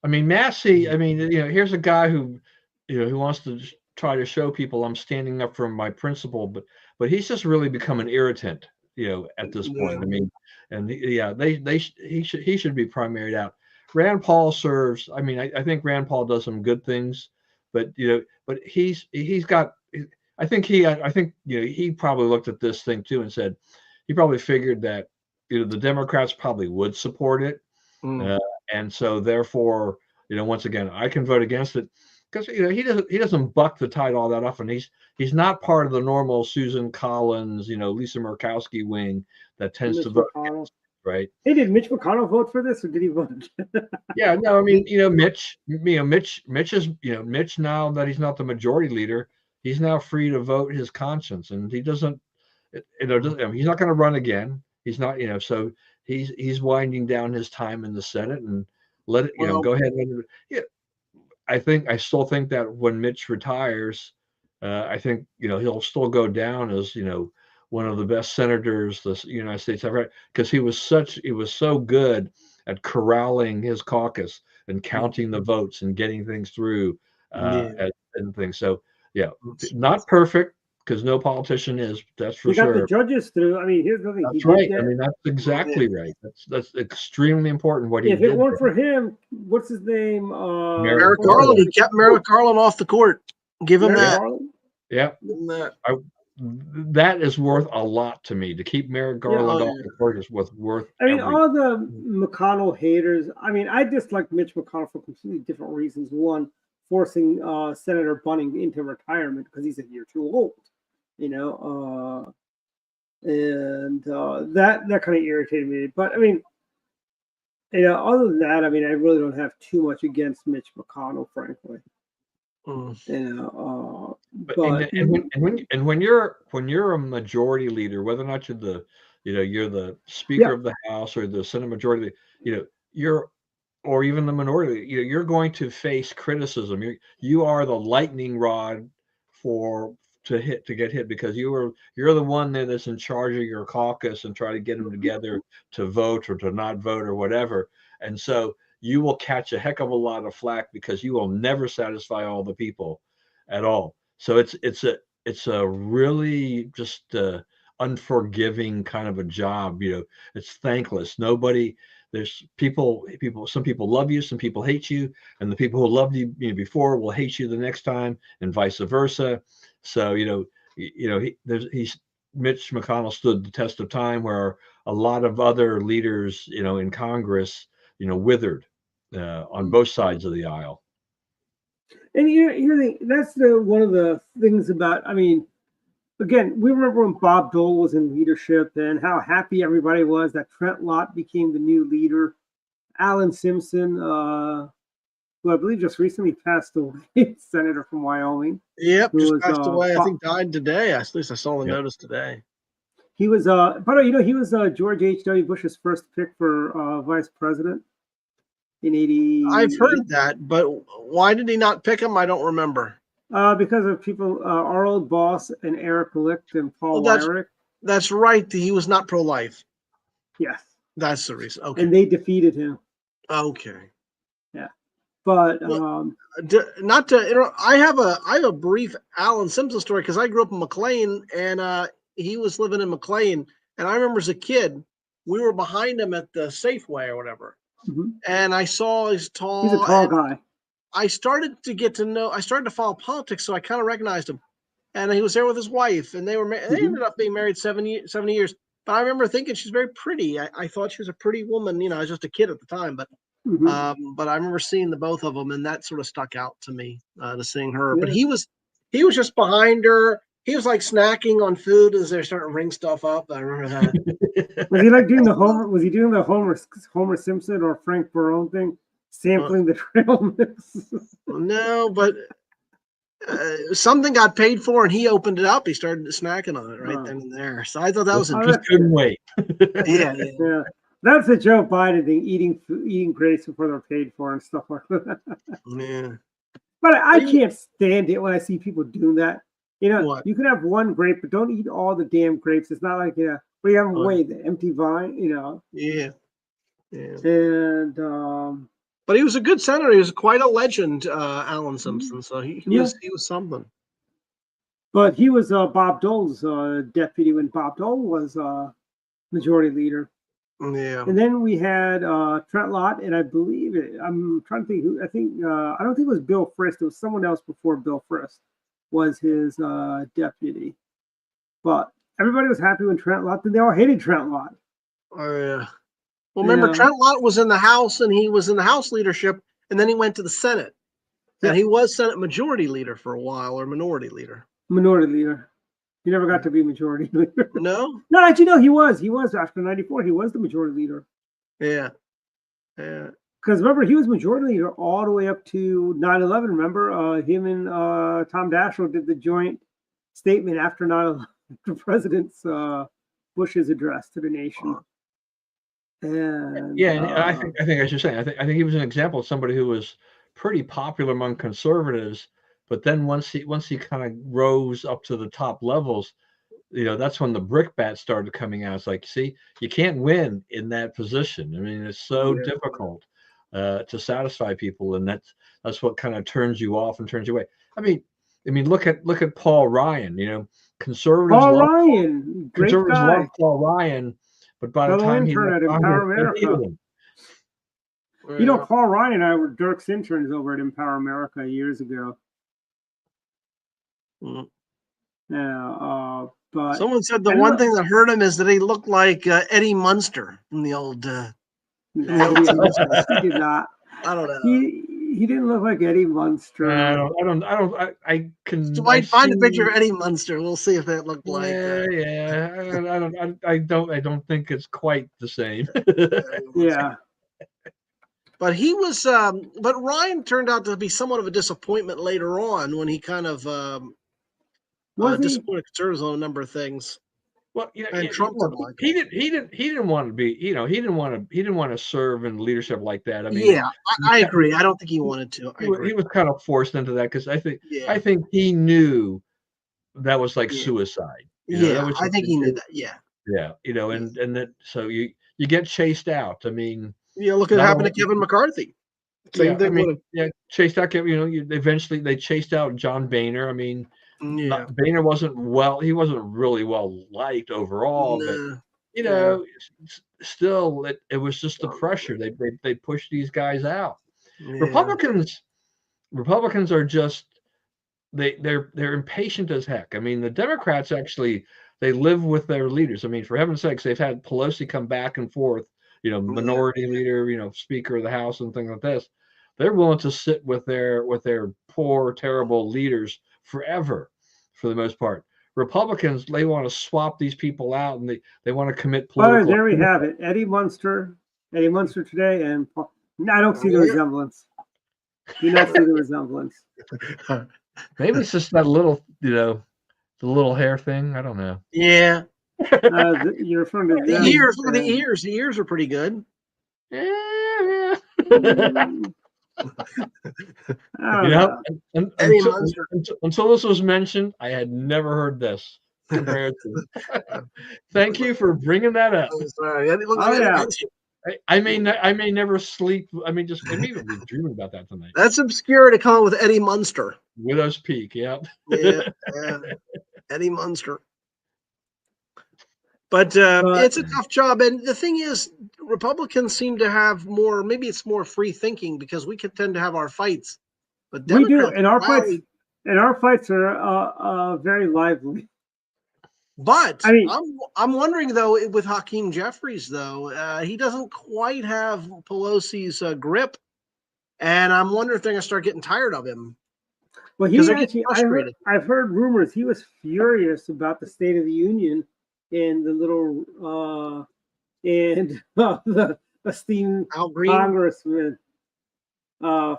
I mean, Massey. I mean, here's a guy who wants to try to show people I'm standing up for my principle, but he's just really become an irritant. At this point. I mean, and he should be primaried out. Rand Paul serves. I mean, I think Rand Paul does some good things, but he's got. I think he probably looked at this thing too and said he probably figured that the Democrats probably would support it, and so therefore once again I can vote against it because he doesn't buck the tide all that often. He's not part of the normal Susan Collins, Lisa Murkowski wing that tends Mitch to vote McConnell. against, right? Hey, did Mitch McConnell vote for this, or did he vote? Yeah, no, I mean, Mitch is, Mitch now that he's not the majority leader, he's now free to vote his conscience, and he doesn't, he's not going to run again. He's not, so he's winding down his time in the Senate and let it, go ahead and I still think that when Mitch retires, I think he'll still go down as one of the best senators the United States ever had because he was so good at corralling his caucus and counting the votes and getting things through and things. So not perfect because no politician is. That's for sure. He got the judges through. I mean, here's the thing. That's right. I mean, that's exactly right. That's extremely important. What he did. If it weren't for him, what's his name? Merrick Garland. He kept Merrick Garland off the court. Give him that. Yeah. That is worth a lot to me. To keep Merrick Garland off the court is worth. I mean, all the McConnell haters. I mean, I dislike Mitch McConnell for completely different reasons. One, forcing Senator Bunning into retirement because he's a year too old. And that kind of irritated me. But I mean, other than that, I mean, I really don't have too much against Mitch McConnell, frankly. When you're a majority leader, whether or not you're the Speaker of the House or the Senate Majority, or even the minority, you're going to face criticism. You are the lightning rod to get hit because you're the one that's in charge of your caucus and try to get them together to vote or to not vote or whatever. And so you will catch a heck of a lot of flack because you will never satisfy all the people at all. So it's a really just unforgiving kind of a job. It's thankless. There's some people love you, some people hate you, and the people who loved you before will hate you the next time, and vice versa. So Mitch McConnell stood the test of time where a lot of other leaders in Congress withered on both sides of the aisle. And that's one of the things about. I mean, again, we remember when Bob Dole was in leadership and how happy everybody was that Trent Lott became the new leader. Alan Simpson, who I believe just recently passed away, senator from Wyoming. Yep, just passed away. I think died today. At least I saw the notice today. He was, by the way, he was George H.W. Bush's first pick for vice president in 80. I've heard that, but why did he not pick him? I don't remember. Because of people, our old boss and Eric Licht and Paul Weyrich. That's right. He was not pro-life. Yes. That's the reason. Okay. And they defeated him. Okay. Yeah. But not to I have a brief Alan Simpson story because I grew up in McLean and he was living in McLean, and I remember as a kid we were behind him at the Safeway or whatever, and I saw he's tall. He's a tall guy. I started to follow politics, so I kind of recognized him. and he was there with his wife, and they ended up being married 70 years. But I remember thinking she's very pretty. I thought she was a pretty woman. You know, I was just a kid at the time, but I remember seeing the both of them, and that sort of stuck out to me, to seeing her. Yeah. But he was just behind her. He was like snacking on food as they're starting to ring stuff up. I remember that. Was he like doing the Homer? Was he doing the Homer Simpson or Frank Barone thing, sampling the trail mix? No, but something got paid for, and he opened it up. He started snacking on it right then and there. So I thought that was interesting. Just couldn't wait. Yeah. That's a Joe Biden thing, eating grapes before they're paid for and stuff like that. Yeah. But I can't stand it when I see people doing that. You know, What? you can have one grape, but don't eat all the damn grapes. It's not like, we have them away, the empty vine, you know. Yeah. And but he was a good senator. He was quite a legend, Alan Simpson. So he was something. But he was Bob Dole's deputy when Bob Dole was majority leader. Yeah. And then we had Trent Lott, and I believe I'm trying to think who. I don't think it was Bill Frist. It was someone else before Bill Frist was his deputy. But everybody was happy when Trent Lott. Then they all hated Trent Lott. Oh yeah. Well, remember Trent Lott was in the House, and he was in the House leadership, and then he went to the Senate, and he was Senate Majority Leader for a while, or Minority Leader. Minority Leader. He never got to be Majority Leader. No. No, actually, no. He was after '94. He was the Majority Leader. Yeah. Because remember, he was Majority Leader all the way up to 9/11. Remember, him and Tom Daschle did the joint statement after 9/11, the President Bush's address to the nation. And I think I should say I think he was an example of somebody who was pretty popular among conservatives, but then once he kind of rose up to the top levels, you know, that's when the brickbat started coming out. It's like, see, you can't win in that position. I mean, it's so difficult to satisfy people, and that's what kind of turns you off and turns you away. I mean, look at Paul Ryan. You know, conservatives love Paul Ryan. But by the time he left Congress, you know, Paul Ryan and I were Dirk's interns over at Empower America years ago. But someone said the one thing that hurt him is that he looked like Eddie Munster from the old. He did not. I don't know. He didn't look like Eddie Munster. I can. Dwight, find a picture of Eddie Munster. We'll see if that looked like. I don't think it's quite the same. Yeah. But he was. But Ryan turned out to be somewhat of a disappointment later on when he kind of disappointed conservatives on a number of things. Well, you know, and Trump he didn't want to be, you know, he didn't want to serve in leadership like that. I mean, I agree. I don't think he wanted to. He was kind of forced into that because I think he knew that was like suicide. You know, I think he knew that. Yeah, you know, and that so you get chased out. I mean, look at what happened to Kevin McCarthy. Same thing. Chased out. You know, eventually they chased out John Boehner. I mean. Boehner wasn't really well liked overall, but you know, still it was just the pressure. They pushed these guys out. Republicans are just they're impatient as heck. I mean, the Democrats actually they live with their leaders. I mean, for heaven's sakes, they've had Pelosi come back and forth, you know, minority leader, you know, Speaker of the House and things like this. They're willing to sit with their poor, terrible leaders forever, for the most part. Republicans, they want to swap these people out, and they want to commit political. Well, there we have it. Eddie Munster today, and Paul. No, I don't see the resemblance. Do not see the resemblance. Maybe it's just that little, you know, the little hair thing. I don't know. Yeah. You're referring to the ears. Look at the ears. The ears are pretty good. Yeah. You know, until this was mentioned, I had never heard this comparison. Thank you for bringing that up. Oh, sorry. I may never sleep. I may even be dreaming about that tonight. That's obscure to come up with Eddie Munster. Widow's Peak, yeah. Eddie Munster. But it's a tough job, and the thing is, Republicans seem to have more. Maybe it's more free thinking because we could tend to have our fights, but Democrats, we do, and our fights, And our fights are very lively. But I mean, I'm wondering though, with Hakeem Jeffries though, he doesn't quite have Pelosi's grip, and I'm wondering if they're going to start getting tired of him. well, Because he they're getting actually, frustrated. I've heard rumors he was furious about the State of the Union and the little and the esteemed Al Green. congressman from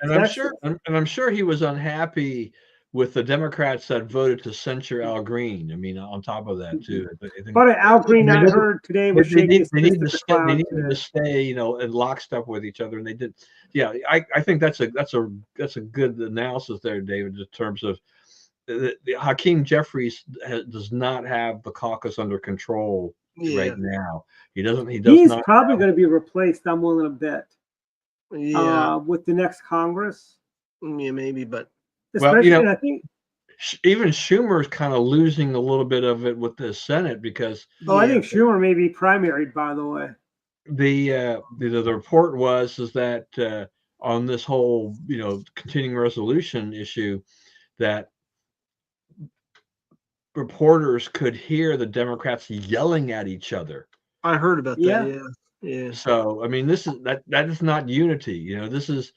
Texas. I'm sure he was unhappy with the Democrats that voted to censure Al Green. I mean, on top of that too. I think, But Al Green, I heard today, was shaking his fist at the they cloud needed today. to stay, you know, in lockstep with each other, and they did. Yeah, I think that's a good analysis there, David, in terms of the Hakeem Jeffries does not have the caucus under control right now. He does He's not. probably going to be replaced, I'm willing to bet. Yeah, with the next Congress. yeah, maybe, but Especially, well, you know, I think even Schumer's kind of losing a little bit of it with the Senate because. Oh, I think Schumer may be primaried, by the way. The report is that on this whole, you know, continuing resolution issue, that reporters could hear the Democrats yelling at each other. I heard about that. Yeah. So I mean, that is not unity. You know, this is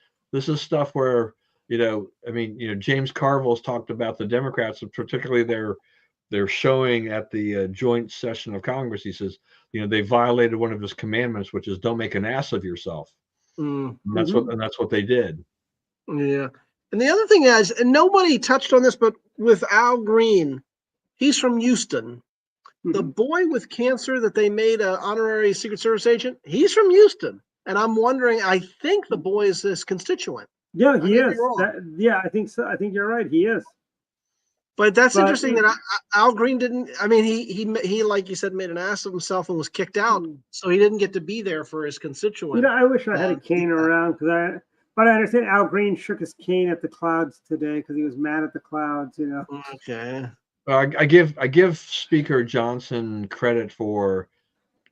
stuff where, you know, I mean, you know, James Carville's talked about the Democrats, particularly their showing at the joint session of Congress. He says, you know, they violated one of his commandments, which is don't make an ass of yourself. And that's what they did. Yeah. And the other thing is, and nobody touched on this, but with Al Green, he's from Houston. The boy with cancer that they made an honorary Secret Service agent, he's from Houston. And I'm wondering, I think the boy is his constituent. Yeah, he is. I think so. I think you're right. He is. But that's interesting that Al Green didn't. I mean, he like you said, made an ass of himself and was kicked out, so he didn't get to be there for his constituent. You know, I wish I had a cane around but I understand Al Green shook his cane at the clouds today because he was mad at the clouds. You know. Okay. I give Speaker Johnson credit for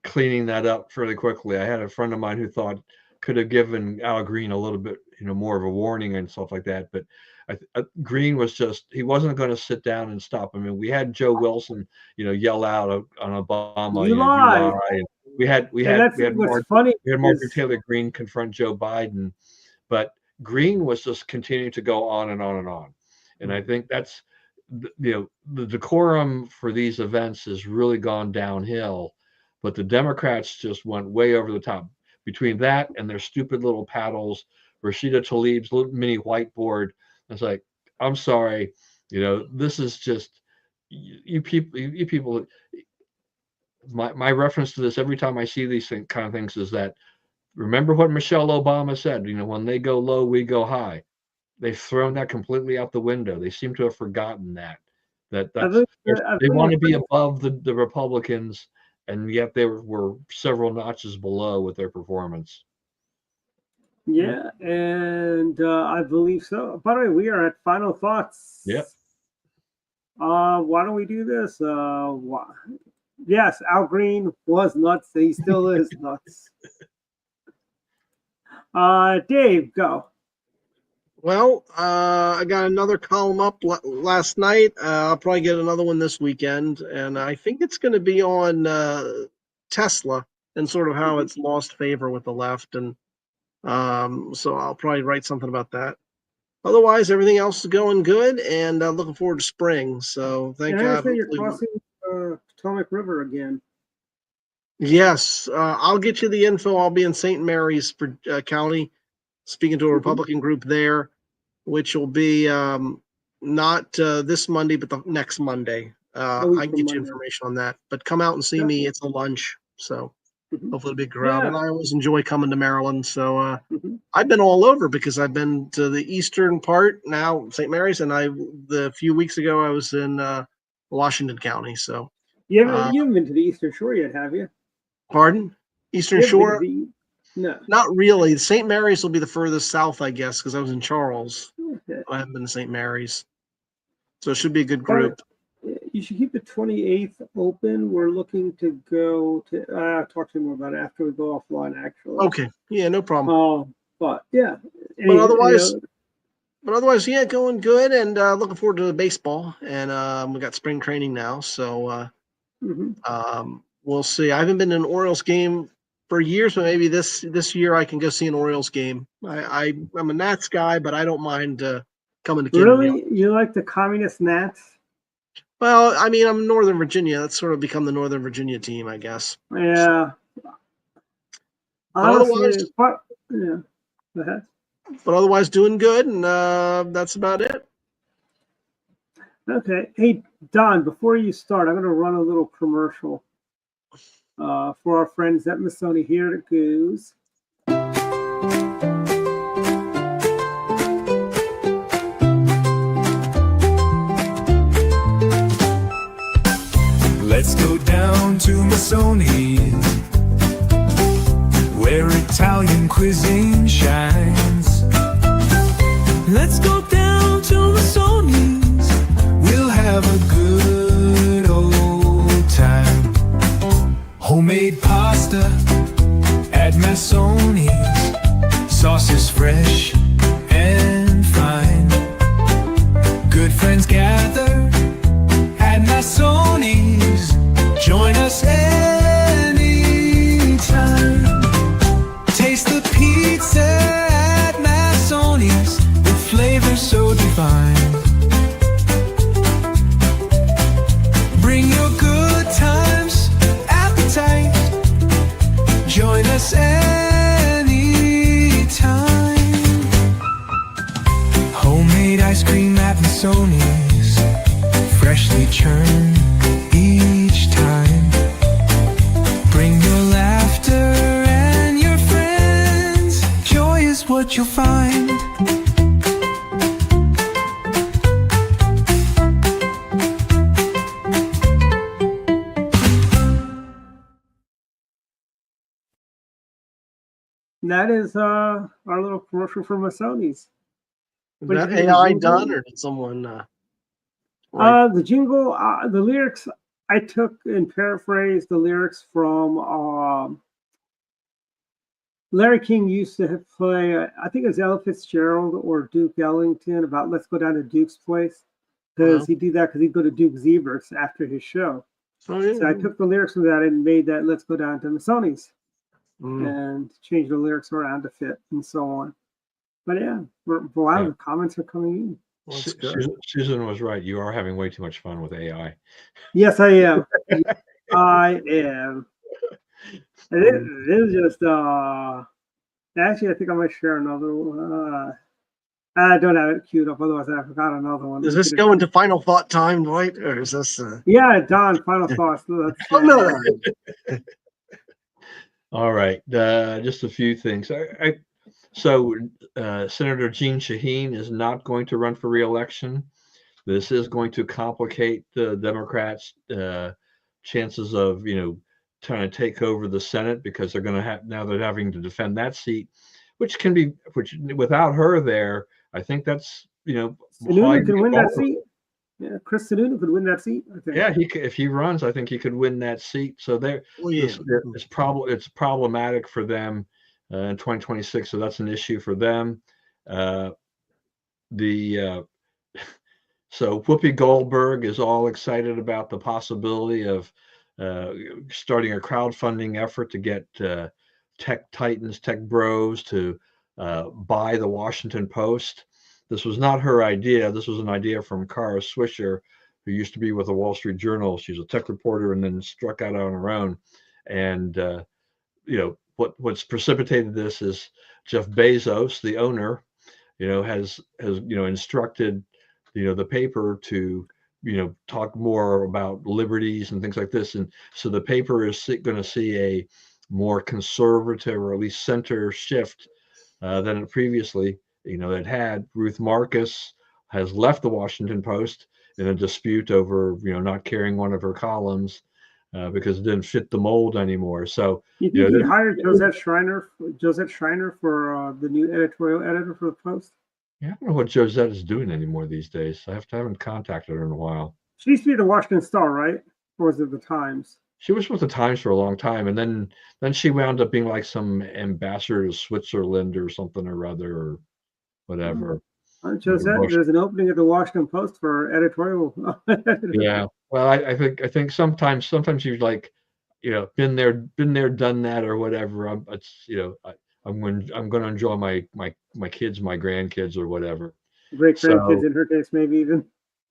cleaning that up fairly quickly. I had a friend of mine who thought could have given Al Green a little bit, you know, more of a warning and stuff like that, but. Green was he wasn't going to sit down and stop. I mean, we had Joe Wilson, you know, yell out on Obama. You lie. We had Margaret Taylor Greene confront Joe Biden, but Green was just continuing to go on and on and on. And I think that's, you know, the decorum for these events has really gone downhill, but the Democrats just went way over the top. Between that and their stupid little paddles, Rashida Tlaib's little mini whiteboard. It's like, I'm sorry, you know, this is just you people. My reference to this every time I see these kind of things is that remember what Michelle Obama said. You know, when they go low, we go high. They've thrown that completely out the window. They seem to have forgotten that they want to be above the Republicans, and yet they were several notches below with their performance. Yeah, and I believe so. By the way, we are at final thoughts. Yep. Why don't we do this? Yes, Al Green was nuts. He still is nuts. Dave, go. Well, I got another column up last night. I'll probably get another one this weekend, and I think it's going to be on Tesla and sort of how it's lost favor with the left, and so I'll probably write something about that. Otherwise, everything else is going good, and looking forward to spring. So thank God. You're crossing Potomac River again. Yes, I'll get you the info. I'll be in St. Mary's County, speaking to a Republican group there, which will be not this Monday, but the next Monday. I can get you information on that. But come out and see me. It's a lunch, so hopefully it'll be a crowd. And I always enjoy coming to Maryland. So I've been all over because I've been to the eastern part now, St. Mary's, and the few weeks ago I was in Washington County. So you haven't been to the Eastern Shore yet, have you? Pardon? Eastern Shore? No, not really. St. Mary's will be the furthest south, I guess, because I was in Charles. Okay. I haven't been to St. Mary's, so it should be a good group. You should keep the 28th open. We're looking to go to talk to him about it after we go offline. Actually. Okay. Yeah, no problem. But yeah. But otherwise, but otherwise, yeah, going good, and looking forward to the baseball. And we got spring training now, so we'll see. I haven't been to an Orioles game for years, but maybe this year I can go see an Orioles game. I'm a Nats guy, but I don't mind coming to Canada. Really? You like the communist Nats? Well, I mean, I'm Northern Virginia. That's sort of become the Northern Virginia team, I guess. Yeah. Honestly, but yeah. Go ahead. But otherwise, doing good, and that's about it. Okay. Hey, Don, before you start, I'm going to run a little commercial for our friends at Missoni. Here it goes. Let's go down to Missoni, where Italian cuisine shines. Let's go down to Missoni's, we'll have a good old time. Homemade pasta at Missoni's, sauces fresh and fine. Good friends gather at Missoni's, join us anytime. Taste the pizza at Missoni's, the flavor so divine. Bring your good times, appetite, join us anytime. Homemade ice cream at Missoni's, freshly churned each time. Bring your laughter and your friends, joy is what you'll find. That is our little commercial for Missoni's. Is that AI done, or did someone? The jingle, the lyrics, I took and paraphrased the lyrics from Larry King used to play, I think it was Ella Fitzgerald or Duke Ellington about Let's Go Down to Duke's Place, because he'd do that because he'd go to Duke Zebert's after his show. Oh, yeah. So I took the lyrics from that and made that Let's Go Down to Missoni's and changed the lyrics around to fit and so on. But yeah, wow, the comments are coming in. Susan was right. You are having way too much fun with AI. Yes, I am. I am. It is just actually I think I might share another one. I don't have it queued up, otherwise I forgot another one. Is this going to final thought time, Dwight, or is this? Yeah, Don. Final thoughts. Oh no. All right, just a few things. So Senator Jeanne Shaheen is not going to run for re-election. This is going to complicate the Democrats' chances of, trying to take over the Senate, because they're going to have, now they're having to defend that seat, which without her there, I think that's, Sununu can win that seat. Yeah, Chris Sununu could win that seat, I think. Yeah, if he runs, I think he could win that seat. So it's problematic for them in 2026. So that's an issue for them. So Whoopi Goldberg is all excited about the possibility of starting a crowdfunding effort to get tech titans, tech bros to buy the Washington Post. This was not her idea. This was an idea from Kara Swisher, who used to be with the Wall Street Journal. She's a tech reporter and then struck out on her own. And what's precipitated this is Jeff Bezos, the owner, has instructed the paper to talk more about liberties and things like this. And so the paper is going to see a more conservative, or at least center shift than it previously it had. Ruth Marcus has left the Washington Post in a dispute over not carrying one of her columns because it didn't fit the mold anymore. So you think he hired Josette Schreiner for the new editorial editor for the Post? Yeah, I don't know what Josette is doing anymore these days. I haven't contacted her in a while. She used to be the Washington Star, right? Or was it the Times? She was with the Times for a long time, and then she wound up being like some ambassador to Switzerland or something or other, or whatever. Josette, there's an opening at the Washington Post for editorial. Yeah. Well, I think sometimes you're like, been there, done that, or whatever. I'm going to enjoy my kids, my grandkids, or whatever. Great grandkids So in her case, maybe even.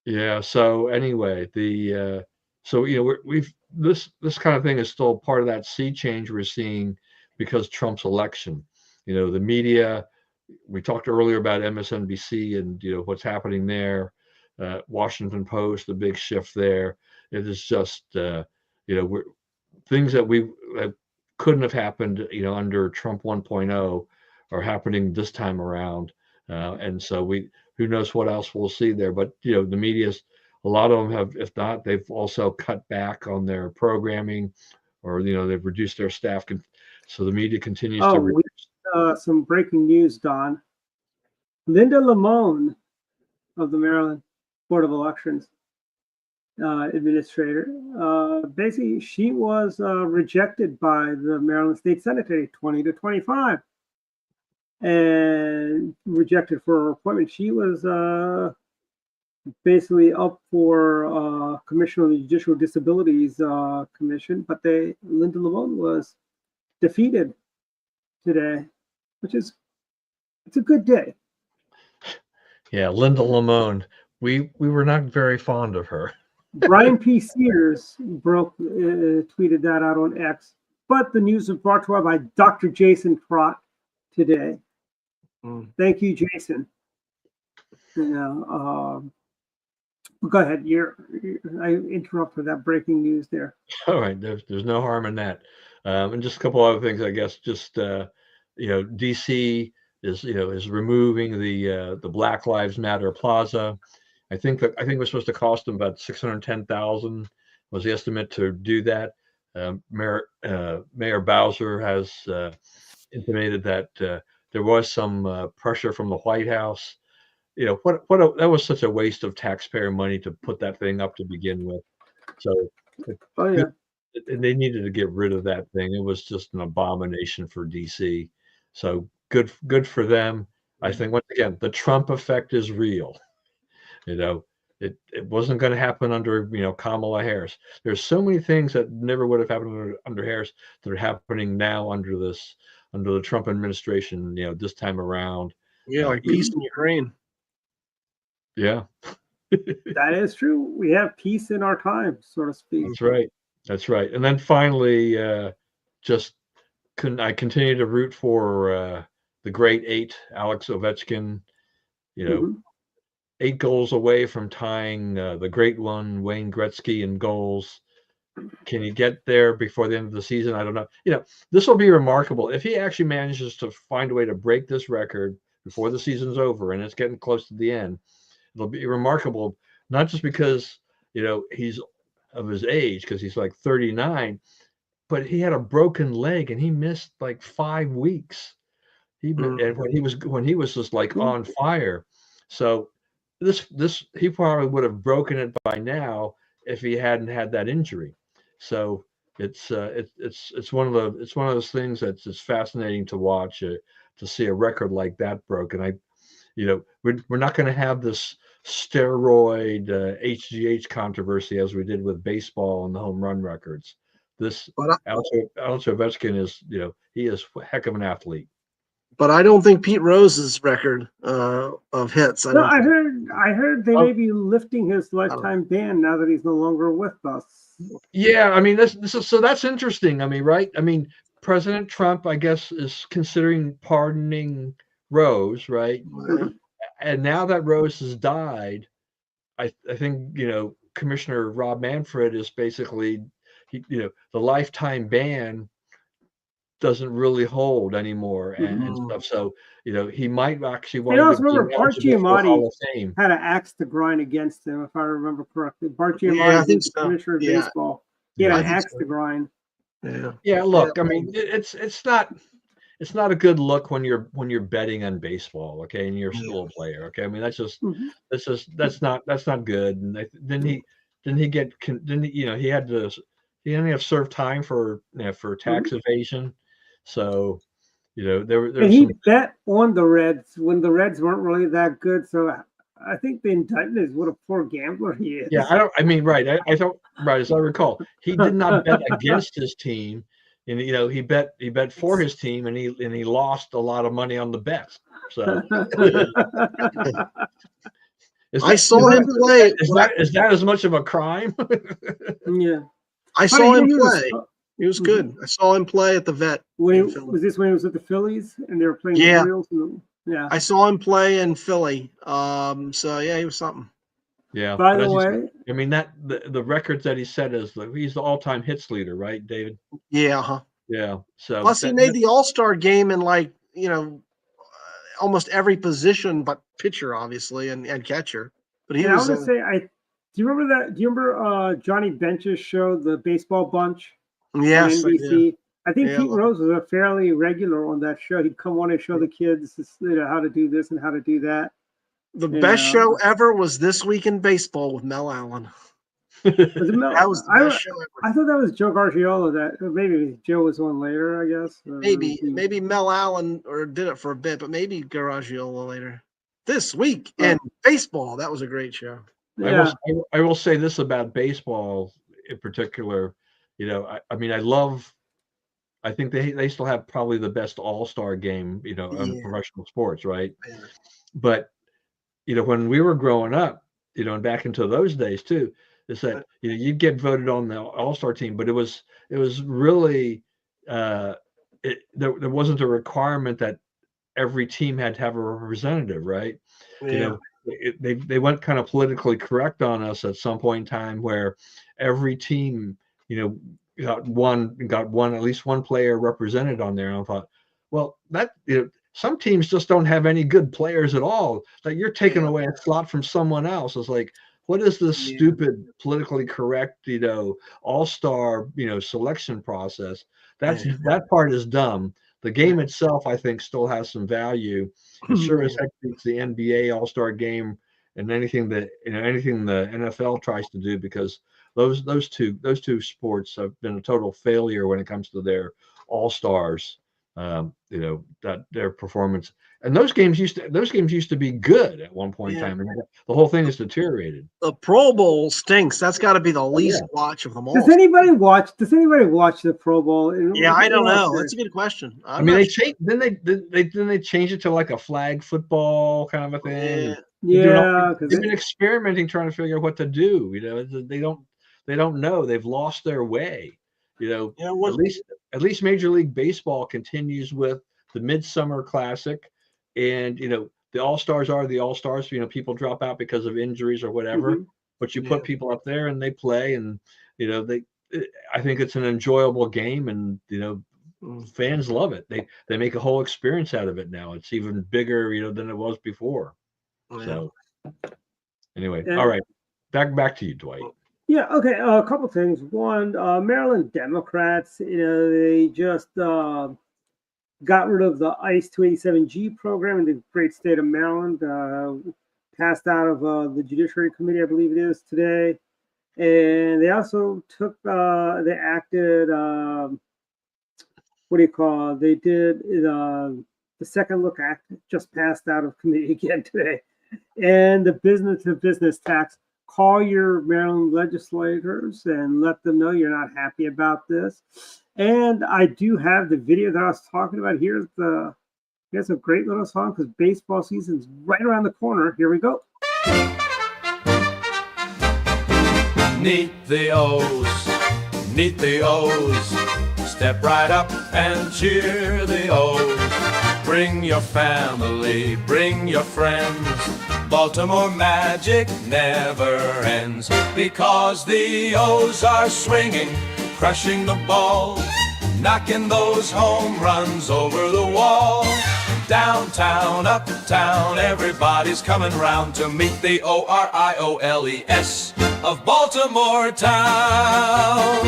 yeah. So anyway, we've this kind of thing is still part of that sea change we're seeing because Trump's election. The media. We talked earlier about MSNBC and what's happening there. Washington Post, the big shift there. It is just we're things that couldn't have happened under Trump 1.0 are happening this time around, and so who knows what else we'll see there. But the media's, a lot of them have, if not, they've also cut back on their programming, or they've reduced their staff, so the media continues to reduce. Some breaking news, Don. Linda Lamone of the Maryland Board of Elections administrator, basically she was rejected by the Maryland State Senate today, 20-25, and rejected for her appointment. She was basically up for Commission on the Judicial Disabilities Commission, but Linda Lamone was defeated today, which is, it's a good day. Yeah, Linda Lamone. We were not very fond of her. Brian P. Sears tweeted that out on X. But the news was brought to us by Dr. Jason Trott today. Thank you, Jason. Go ahead. I interrupted that breaking news there. All right, there's no harm in that. And just a couple other things, I guess. Just DC is removing the Black Lives Matter Plaza. I think it was supposed to cost them about $610,000 was the estimate to do that. Mayor Bowser has intimated that there was some pressure from the White House. That was such a waste of taxpayer money to put that thing up to begin with. So they needed to get rid of that thing. It was just an abomination for DC. So good for them. I think once again, the Trump effect is real. It wasn't going to happen under Kamala Harris. There's so many things that never would have happened under Harris that are happening now under the Trump administration. This time around. Yeah, like peace in Ukraine. Yeah, that is true. We have peace in our time, so to speak. That's right. And then finally, I continue to root for the great 8, Alex Ovechkin. 8 goals away from tying the great one, Wayne Gretzky, in goals. Can he get there before the end of the season? I don't know. This will be remarkable if he actually manages to find a way to break this record before the season's over, and it's getting close to the end. It'll be remarkable, not just because he's of his age, because he's like 39, but he had a broken leg and he missed like 5 weeks. And when he was just like on fire. So this he probably would have broken it by now if he hadn't had that injury. So it's one of those things that's just fascinating to watch, to see a record like that broken. We're not going to have this steroid HGH controversy as we did with baseball and the home run records. This Alex Ovechkin is he is a heck of an athlete. But I don't think Pete Rose's record of hits. I heard they may be lifting his lifetime ban now that he's no longer with us. Yeah, I mean that's interesting. I mean, right? I mean, President Trump, I guess, is considering pardoning Rose, right? Mm-hmm. And now that Rose has died, I think Commissioner Rob Manfred is basically the lifetime ban doesn't really hold anymore and stuff. So he might actually want to remember Bart Giamatti had an axe to grind against him, if I remember correctly. Bart Giamatti was the commissioner of baseball. He had an axe to grind. Yeah. Look, I mean, it's not a good look when you're betting on baseball, okay, and you're still a player, okay. I mean, that's not good. And he only have served time for tax evasion. So, there And was he some. bet on the Reds when the Reds weren't really that good. So I think the indictment is what a poor gambler he is. Yeah, I mean, right. I don't, right, as I recall, he did not bet against his team, and he bet for his team, and he lost a lot of money on the bets. So I saw him play. Is that as much of a crime? Yeah. I saw him He was- play. He was good. I saw him play at the vet. Was this when he was with the Phillies and they were playing the Orioles? Yeah. I saw him play in Philly. So yeah, he was something. Yeah. By the way, I mean that the records that he set is he's the all-time hits leader, right, David? Yeah. Huh. Yeah. So plus he made the All-Star game in almost every position but pitcher, obviously, and catcher. But he was. I want to say, do you remember that? Do you remember Johnny Bench's show, The Baseball Bunch? Yes, on NBC. I think Yeah, Pete Rose was a fairly regular on that show. He'd come on and show the kids how to do this and how to do that. The best show ever was This Week in Baseball with Mel Allen. Was it Mel? That was the best show ever. I thought that was Joe Gargiulo. That maybe Joe was on later. I guess Maybe Mel Allen did it for a bit, but maybe Garagiola later. This Week in Baseball. That was a great show. Yeah. I will say this about baseball in particular. I mean, I think they still have probably the best all-star game, in professional sports, right? Yeah. But, when we were growing up, and back into those days too, is that, you'd get voted on the all-star team, but it was really, there wasn't a requirement that every team had to have a representative, right? Yeah. They went kind of politically correct on us at some point in time where every team, got at least one player represented on there. And I thought, well, that some teams just don't have any good players at all. Like you're taking away a slot from someone else. It's like, what is this stupid politically correct, all-star, selection process? That part is dumb. The game itself, I think, still has some value. It sure as heck beats the NBA All-Star game and anything the NFL tries to do, because those two sports have been a total failure when it comes to their all-stars. That their performance, and those games used to be good at one point in time, and the whole thing has deteriorated. The Pro Bowl stinks. That's got to be the least watch of them all. Does anybody watch the Pro Bowl? Yeah, I don't know. That's a good question. They changed it to like a flag football kind of a thing. Yeah, they've been experimenting, trying to figure out what to do. They don't know. They've lost their way. At least Major League Baseball continues with the Midsummer Classic, and the All-Stars are the All-Stars. People drop out because of injuries or whatever, but you put people up there and they play, and I think it's an enjoyable game, and fans love it. They make a whole experience out of it now. It's even bigger, than it was before. Yeah. So anyway, all right, back to you, Dwight. Yeah, okay. A couple things. One, Maryland Democrats, they just got rid of the ICE 287G program in the great state of Maryland. Passed out of the Judiciary Committee, I believe it is, today. And they also they acted, they did the Second Look Act, just passed out of committee again today. And the business-to-business tax. Call your Maryland legislators and let them know you're not happy about this. And I do have the video that I was talking about. Here's a great little song because baseball season's right around the corner. Here we go. Neath the O's, neath the O's. Step right up and cheer the O's. Bring your family, bring your friends. Baltimore magic never ends, because the O's are swinging, crushing the ball, knocking those home runs over the wall. Downtown, uptown, everybody's coming round to meet the ORIOLES of Baltimore town.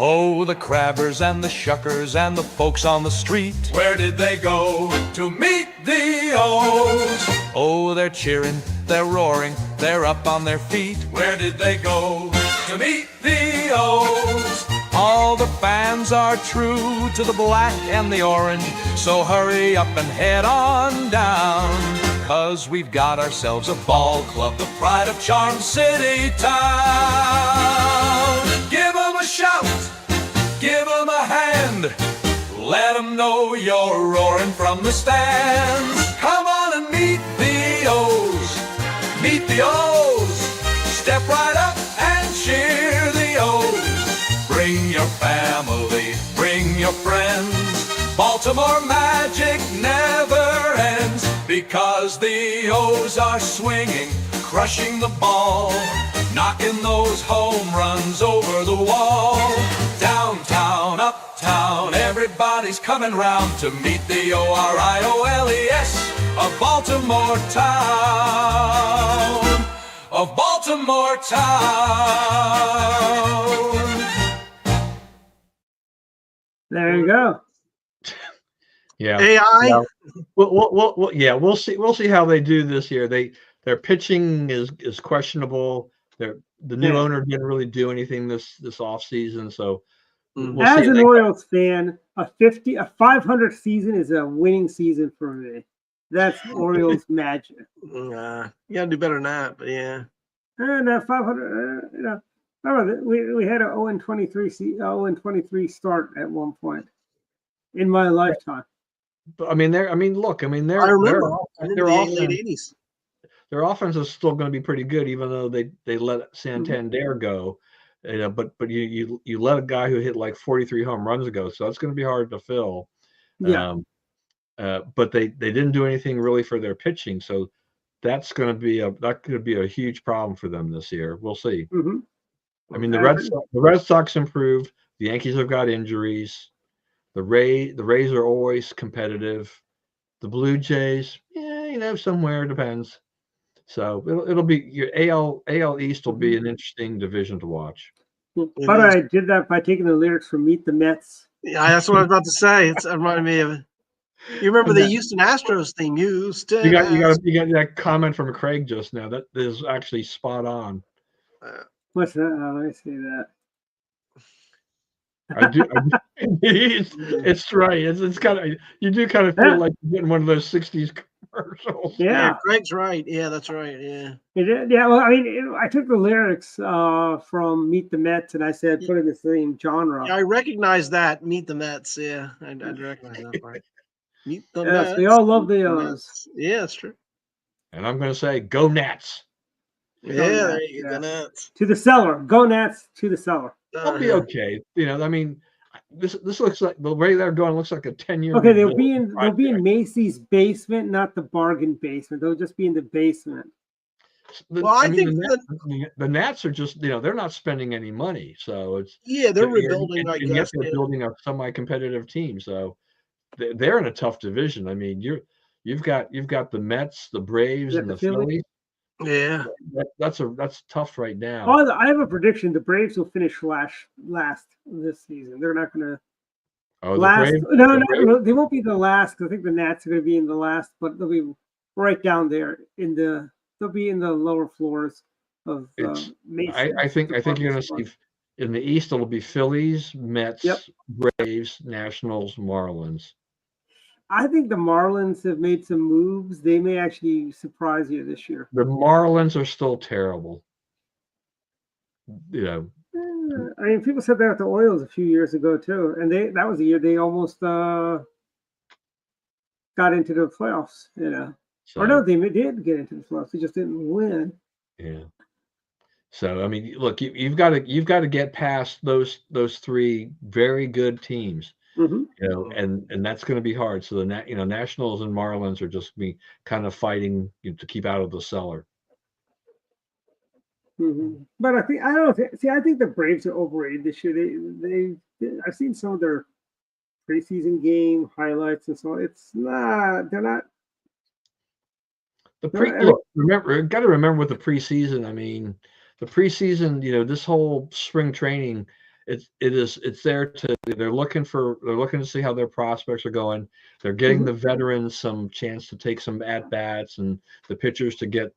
Oh, the crabbers and the shuckers and the folks on the street, where did they go to meet the O's? Oh, they're cheering, they're roaring, they're up on their feet. Where did they go to meet the O's? All the fans are true to the black and the orange, so hurry up and head on down, 'cause we've got ourselves a ball club, the pride of Charm City town. Give 'em a shout, give 'em a hand, let 'em know you're roaring from the stands. Come on and meet the O's, meet the O's. Step right up and cheer the O's. Bring your family, bring your friends. Baltimore magic never ends, because the O's are swinging, crushing the ball, knocking those home runs over the wall. Downtown, uptown, everybody's coming round to meet the O-R-I-O-L-E-S of Baltimore town, of Baltimore town. There you go. Yeah. AI. Yeah. We'll see. We'll see how they do this year. Their pitching is questionable. The new owner didn't really do anything this off season, so we'll As see. an Orioles fan, a 500 season is a winning season for me. That's Orioles magic. You gotta do better than that, but yeah. And 500, remember we had a 0-23 start at one point in my lifetime. But I mean, they're I remember in the late 80s. Their offense is still going to be pretty good, even though they let Santander go. But you let a guy who hit like 43 home runs ago, so that's going to be hard to fill. Yeah. But they didn't do anything really for their pitching, so that could be a huge problem for them this year. We'll see. Mm-hmm. I mean, the Red Sox improved. The Yankees have got injuries. The Rays are always competitive. The Blue Jays, somewhere depends. So it'll be your AL East will be an interesting division to watch. But I did that by taking the lyrics from Meet the Mets. Yeah, that's what I was about to say. It reminded me of. You remember the Houston Astros theme? Houston. You got that comment from Craig just now. That is actually spot on. What's that? Let me see that. I do. It's right. It's kind of, you do kind of feel like you're getting one of those '60s commercials. Yeah, Craig's right. Yeah, that's right. Yeah. Yeah. Well, I mean, I took the lyrics from Meet the Mets and I said put it in the same genre. Yeah, I recognize that. Meet the Mets. Yeah, I recognize that part. Meet the Mets. We all love the O's. Yeah, that's true. And I'm going to say, go Nats. Yeah, there you go. Nats. To the cellar. Go Nats to the cellar. They'll be okay. I mean, this looks like the way they're going looks like a 10-year. Okay, they'll be in Macy's basement, not the bargain basement. They'll just be in the basement. Well, I think the Nats are just, they're not spending any money, so it's they're rebuilding. I guess they're building a semi-competitive team, so they're in a tough division. I mean, you've got the Mets, the Braves, and the Phillies. Yeah, that's tough right now. Oh, I have a prediction: the Braves will finish last this season. They're not going to. Oh, last? No, they won't be the last. I think the Nats are going to be in the last, but they'll be right down there They'll be in the lower floors of. I think you're going to see in the East. It'll be Phillies, Mets, Braves, Nationals, Marlins. I think the Marlins have made some moves. They may actually surprise you this year. The Marlins are still terrible. I mean, people said that with the Orioles a few years ago too, and that was the year they almost got into the playoffs. Or no, they did get into the playoffs. They just didn't win. Yeah. So I mean, look, you've got to get past those three very good teams. Mm-hmm. And that's going to be hard. So the Nationals and Marlins are just be kind of fighting to keep out of the cellar. Mm-hmm. But I think the Braves are overrated this year. I've seen some of their preseason game highlights and so on. They're not. Got to remember with the preseason. I mean, the preseason. This whole spring training. It's there to they're looking to see how their prospects are going. They're getting the veterans some chance to take some at bats and the pitchers to get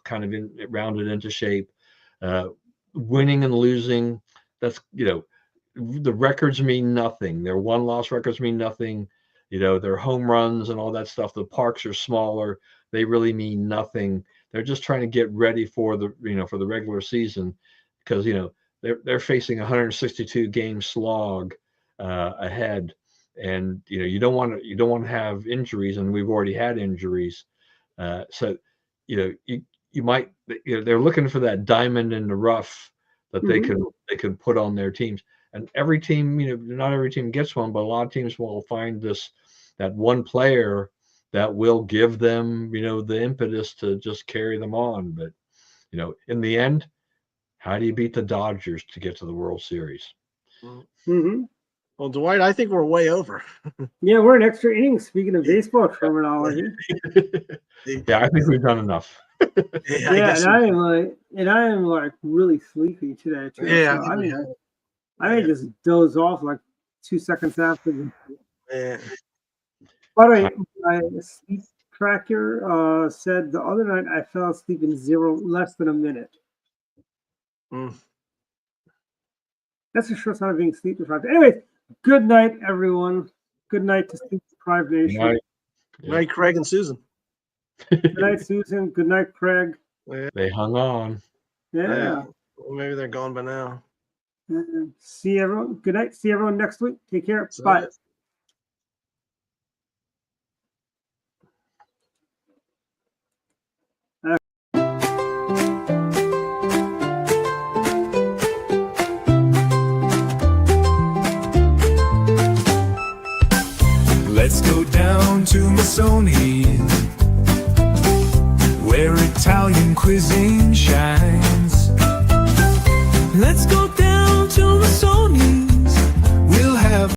kind of rounded into shape. Winning and losing, that's the records mean nothing. Their one-loss records mean nothing. Their home runs and all that stuff. The parks are smaller. They really mean nothing. They're just trying to get ready for the regular season, because they're facing 162 game slog ahead, and you don't want to have injuries, and we've already had injuries. So you might, they're looking for that diamond in the rough that they can put on their teams. And every team, not every team gets one, but a lot of teams will find that one player that will give them, the impetus to just carry them on. But, in the end, how do you beat the Dodgers to get to the World Series? Mm-hmm. Well, Dwight, I think we're way over. Yeah, we're in extra innings. Speaking of baseball terminology. Yeah, I think we've done enough. Yeah, and I am like really sleepy today too. Yeah, So I may just doze off like 2 seconds after. Yeah. By the way, my sleep tracker said the other night I fell asleep in less than a minute. That's a sure sign of being sleep deprived. Anyways, good night, everyone. Good night to sleep deprived nation. Good night, Craig and Susan. Good night, Susan. Good night, Craig. They hung on. Yeah. Well, maybe they're gone by now. See everyone. Good night. See everyone next week. Take care. Bye. Let's go down to Missoni, where Italian cuisine shines. Let's go down to Missoni.